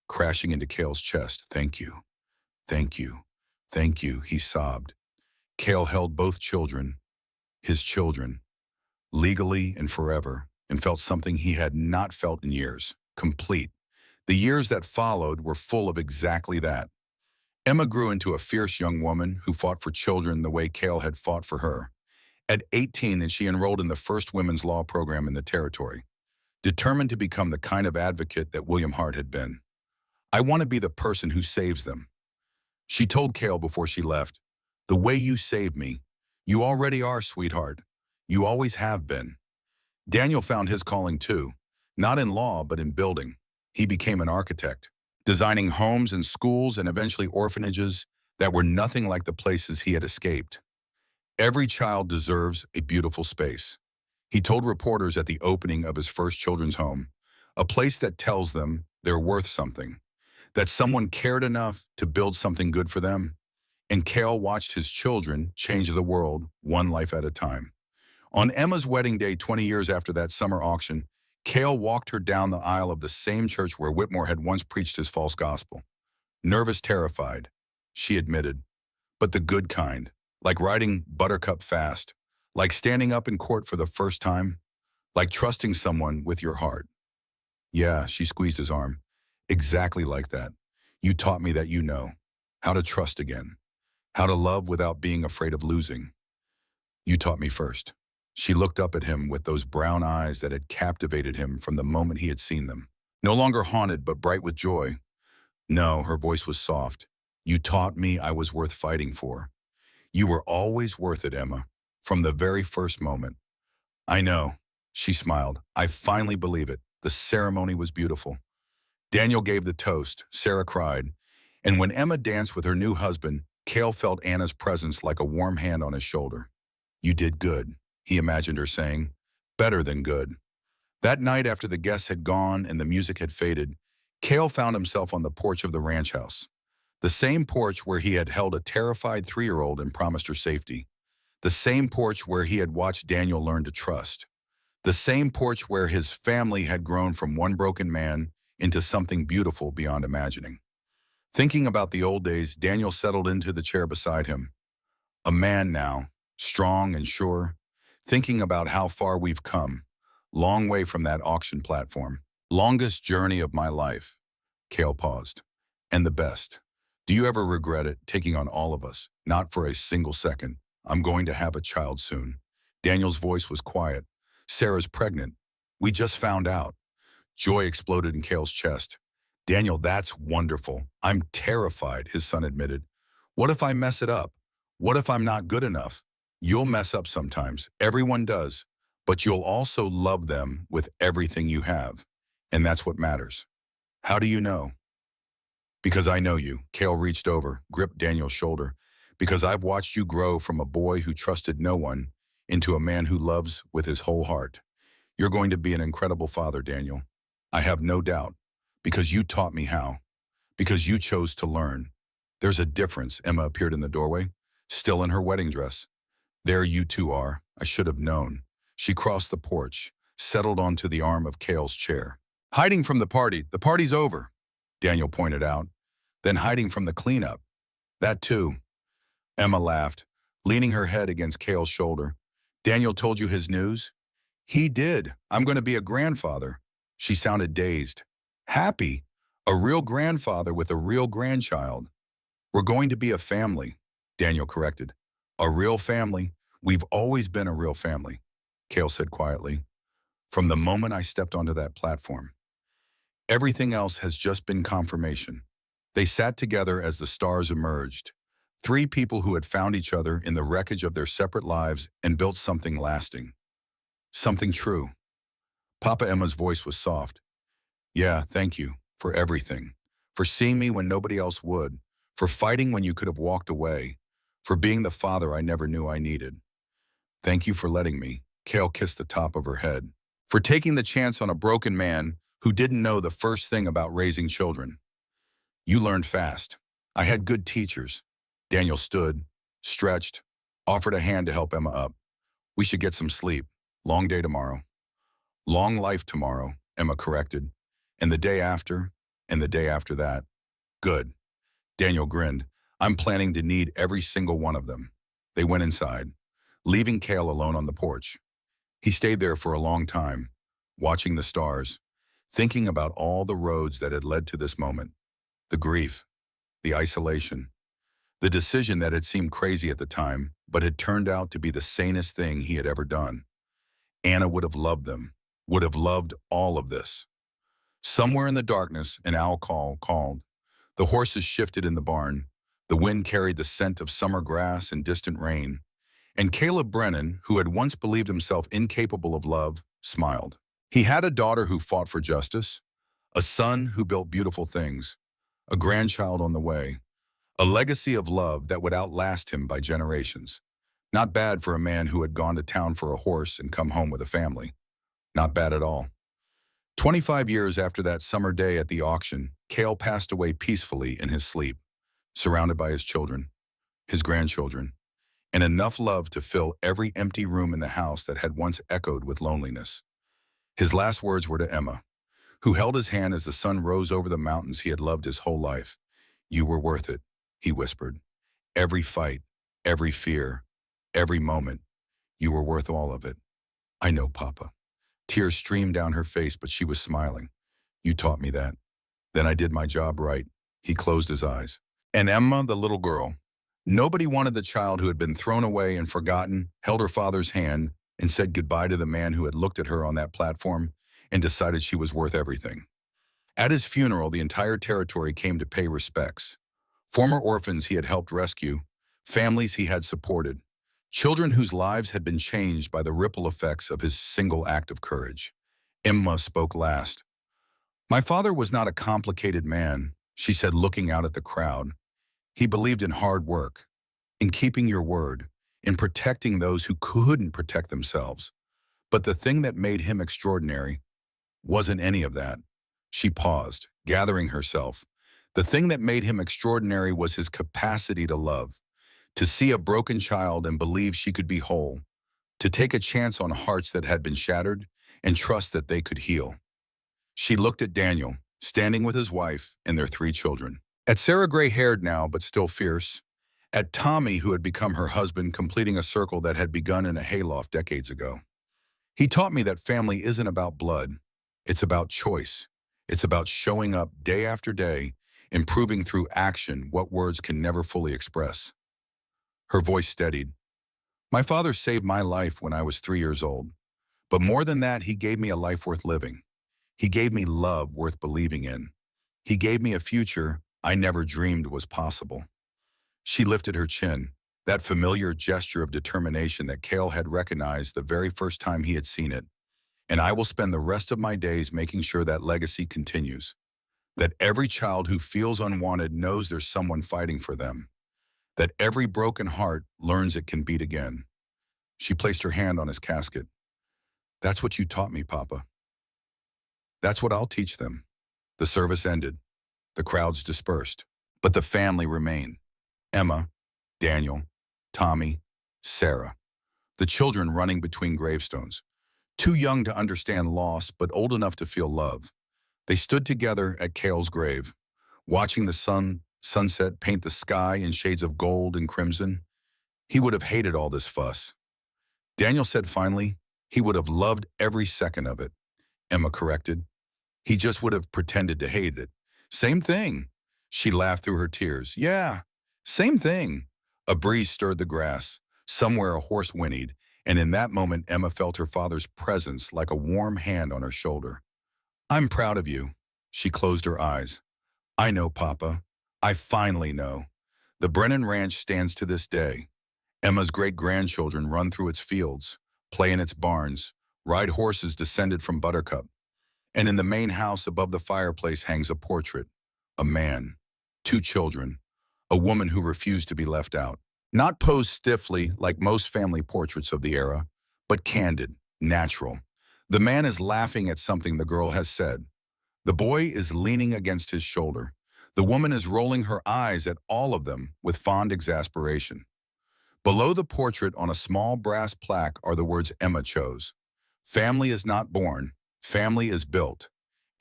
crashing into Cale's chest. "Thank you. Thank you. Thank you," he sobbed. Cale held both children, his children, legally and forever, and felt something he had not felt in years. Complete. The years that followed were full of exactly that. Emma grew into a fierce young woman who fought for children the way Cale had fought for her. At 18, she enrolled in the first women's law program in the territory, determined to become the kind of advocate that William Hart had been. "I want to be the person who saves them." She told Cale before she left, "The way you saved me, you already are, sweetheart. You always have been." Daniel found his calling too, not in law but in building. He became an architect, designing homes and schools and eventually orphanages that were nothing like the places he had escaped. Every child deserves a beautiful space, he told reporters at the opening of his first children's home, a place that tells them they're worth something, that someone cared enough to build something good for them. And Cale watched his children change the world one life at a time. On Emma's wedding day 20 years after that summer auction, Cale walked her down the aisle of the same church where Whitmore had once preached his false gospel. Nervous, terrified, she admitted, but the good kind, like riding Buttercup fast, like standing up in court for the first time, like trusting someone with your heart. "Yeah," she squeezed his arm, "exactly like that. You taught me that you know how to trust again, how to love without being afraid of losing. You taught me first." She looked up at him with those brown eyes that had captivated him from the moment he had seen them. No longer haunted, but bright with joy. "No," her voice was soft. "You taught me I was worth fighting for. You were always worth it, Emma, from the very first moment." "I know," she smiled. "I finally believe it." The ceremony was beautiful. Daniel gave the toast, Sarah cried, and when Emma danced with her new husband, Cale felt Anna's presence like a warm hand on his shoulder. "You did good," he imagined her saying. "Better than good." That night, after the guests had gone and the music had faded, Cale found himself on the porch of the ranch house. The same porch where he had held a terrified 3-year-old and promised her safety. The same porch where he had watched Daniel learn to trust. The same porch where his family had grown from one broken man into something beautiful beyond imagining. Thinking about the old days, Daniel settled into the chair beside him. A man now, strong and sure, thinking about how far we've come. Long way from that auction platform. Longest journey of my life. Cale paused. "And the best. Do you ever regret it, taking on all of us? Not for a single second. I'm going to have a child soon." Daniel's voice was quiet. "Sarah's pregnant. We just found out." Joy exploded in Cale's chest. "Daniel, that's wonderful. I'm terrified," his son admitted. "What if I mess it up? What if I'm not good enough?" "You'll mess up sometimes. Everyone does. But you'll also love them with everything you have." And that's what matters. How do you know? Because I know you. Cale reached over, gripped Daniel's shoulder. Because I've watched you grow from a boy who trusted no one into a man who loves with his whole heart. You're going to be an incredible father, Daniel. I have no doubt. Because you taught me how. Because you chose to learn. There's a difference. Emma appeared in the doorway, still in her wedding dress. There you two are. I should have known. She crossed the porch, settled onto the arm of Cale's chair. Hiding from the party. The party's over, Daniel pointed out. Then hiding from the cleanup. That too. Emma laughed, leaning her head against Cale's shoulder. Daniel told you his news? He did. I'm going to be a grandfather. She sounded dazed. Happy. A real grandfather with a real grandchild. We're going to be a family, Daniel corrected. A real family. We've always been a real family, Cale said quietly. From the moment I stepped onto that platform. Everything else has just been confirmation. They sat together as the stars emerged. Three people who had found each other in the wreckage of their separate lives and built something lasting. Something true. Papa Emma's voice was soft. Yeah, thank you for everything. For seeing me when nobody else would. For fighting when you could have walked away. For being the father I never knew I needed. Thank you for letting me. Cale kissed the top of her head. For taking the chance on a broken man who didn't know the first thing about raising children. You learned fast. I had good teachers. Daniel stood, stretched, offered a hand to help Emma up. We should get some sleep. Long day tomorrow. Long life tomorrow, Emma corrected. And the day after, and the day after that. Good. Daniel grinned. I'm planning to need every single one of them. They went inside, leaving Cale alone on the porch. He stayed there for a long time, watching the stars, thinking about all the roads that had led to this moment. The grief, the isolation, the decision that had seemed crazy at the time, but had turned out to be the sanest thing he had ever done. Anna would have loved them, would have loved all of this. Somewhere in the darkness, an owl call called. The horses shifted in the barn. The wind carried the scent of summer grass and distant rain. And Caleb Brennan, who had once believed himself incapable of love, smiled. He had a daughter who fought for justice, a son who built beautiful things, a grandchild on the way, a legacy of love that would outlast him by generations. Not bad for a man who had gone to town for a horse and come home with a family. Not bad at all. 25 years after that summer day at the auction, Cale passed away peacefully in his sleep, surrounded by his children, his grandchildren, and enough love to fill every empty room in the house that had once echoed with loneliness. His last words were to Emma, who held his hand as the sun rose over the mountains he had loved his whole life. You were worth it, he whispered. Every fight, every fear, every moment, you were worth all of it. I know, Papa. Tears streamed down her face, but she was smiling. You taught me that. Then I did my job right. He closed his eyes. And Emma, the little girl, nobody wanted the child who had been thrown away and forgotten, held her father's hand, and said goodbye to the man who had looked at her on that platform and decided she was worth everything. At his funeral, the entire territory came to pay respects. Former orphans he had helped rescue, families he had supported, children whose lives had been changed by the ripple effects of his single act of courage. Emma spoke last. My father was not a complicated man, she said, looking out at the crowd. He believed in hard work, in keeping your word, in protecting those who couldn't protect themselves. But the thing that made him extraordinary wasn't any of that. She paused, gathering herself. The thing that made him extraordinary was his capacity to love, to see a broken child and believe she could be whole, to take a chance on hearts that had been shattered and trust that they could heal. She looked at Daniel, standing with his wife and their 3 children. At Sarah, gray-haired now but still fierce. At Tommy, who had become her husband, completing a circle that had begun in a hayloft decades ago. He taught me that family isn't about blood. It's about choice. It's about showing up day after day, improving through action what words can never fully express. Her voice steadied. My father saved my life when I was 3 years old. But more than that, he gave me a life worth living. He gave me love worth believing in. He gave me a future I never dreamed was possible. She lifted her chin, that familiar gesture of determination that Cale had recognized the very first time he had seen it. And I will spend the rest of my days making sure that legacy continues. That every child who feels unwanted knows there's someone fighting for them. That every broken heart learns it can beat again. She placed her hand on his casket. That's what you taught me, Papa. That's what I'll teach them. The service ended. The crowds dispersed. But the family remained. Emma, Daniel, Tommy, Sarah. The children running between gravestones. Too young to understand loss, but old enough to feel love. They stood together at Cale's grave, watching the sunset paint the sky in shades of gold and crimson. He would have hated all this fuss. Daniel said finally, he would have loved every second of it. Emma corrected. He just would have pretended to hate it. Same thing. She laughed through her tears. Yeah, same thing. A breeze stirred the grass. Somewhere a horse whinnied, and in that moment Emma felt her father's presence like a warm hand on her shoulder. I'm proud of you. She closed her eyes. I know, Papa. I finally know. The Brennan Ranch stands to this day. Emma's great-grandchildren run through its fields, play in its barns, ride horses descended from Buttercup. And in the main house above the fireplace hangs a portrait. A man, two children, a woman who refused to be left out. Not posed stiffly like most family portraits of the era, but candid, natural. The man is laughing at something the girl has said. The boy is leaning against his shoulder. The woman is rolling her eyes at all of them with fond exasperation. Below the portrait on a small brass plaque are the words Emma chose. Family is not born, family is built,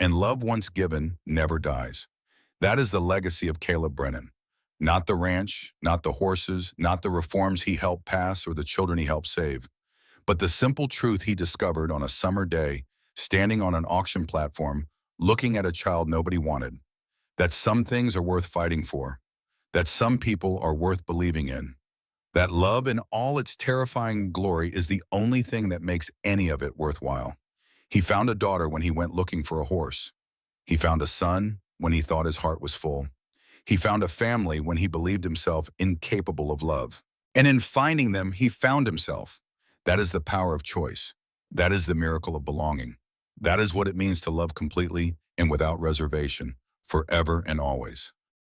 and love once given never dies. That is the legacy of Caleb Brennan. Not the ranch, not the horses, not the reforms he helped pass or the children he helped save, but the simple truth he discovered on a summer day, standing on an auction platform, looking at a child nobody wanted. That some things are worth fighting for. That some people are worth believing in. That love in all its terrifying glory is the only thing that makes any of it worthwhile. He found a daughter when he went looking for a horse. He found a son when he thought his heart was full. He found a family when he believed himself incapable of love. And in finding them, he found himself. That is the power of choice. That is the miracle of belonging. That is what it means to love completely and without reservation, forever and always.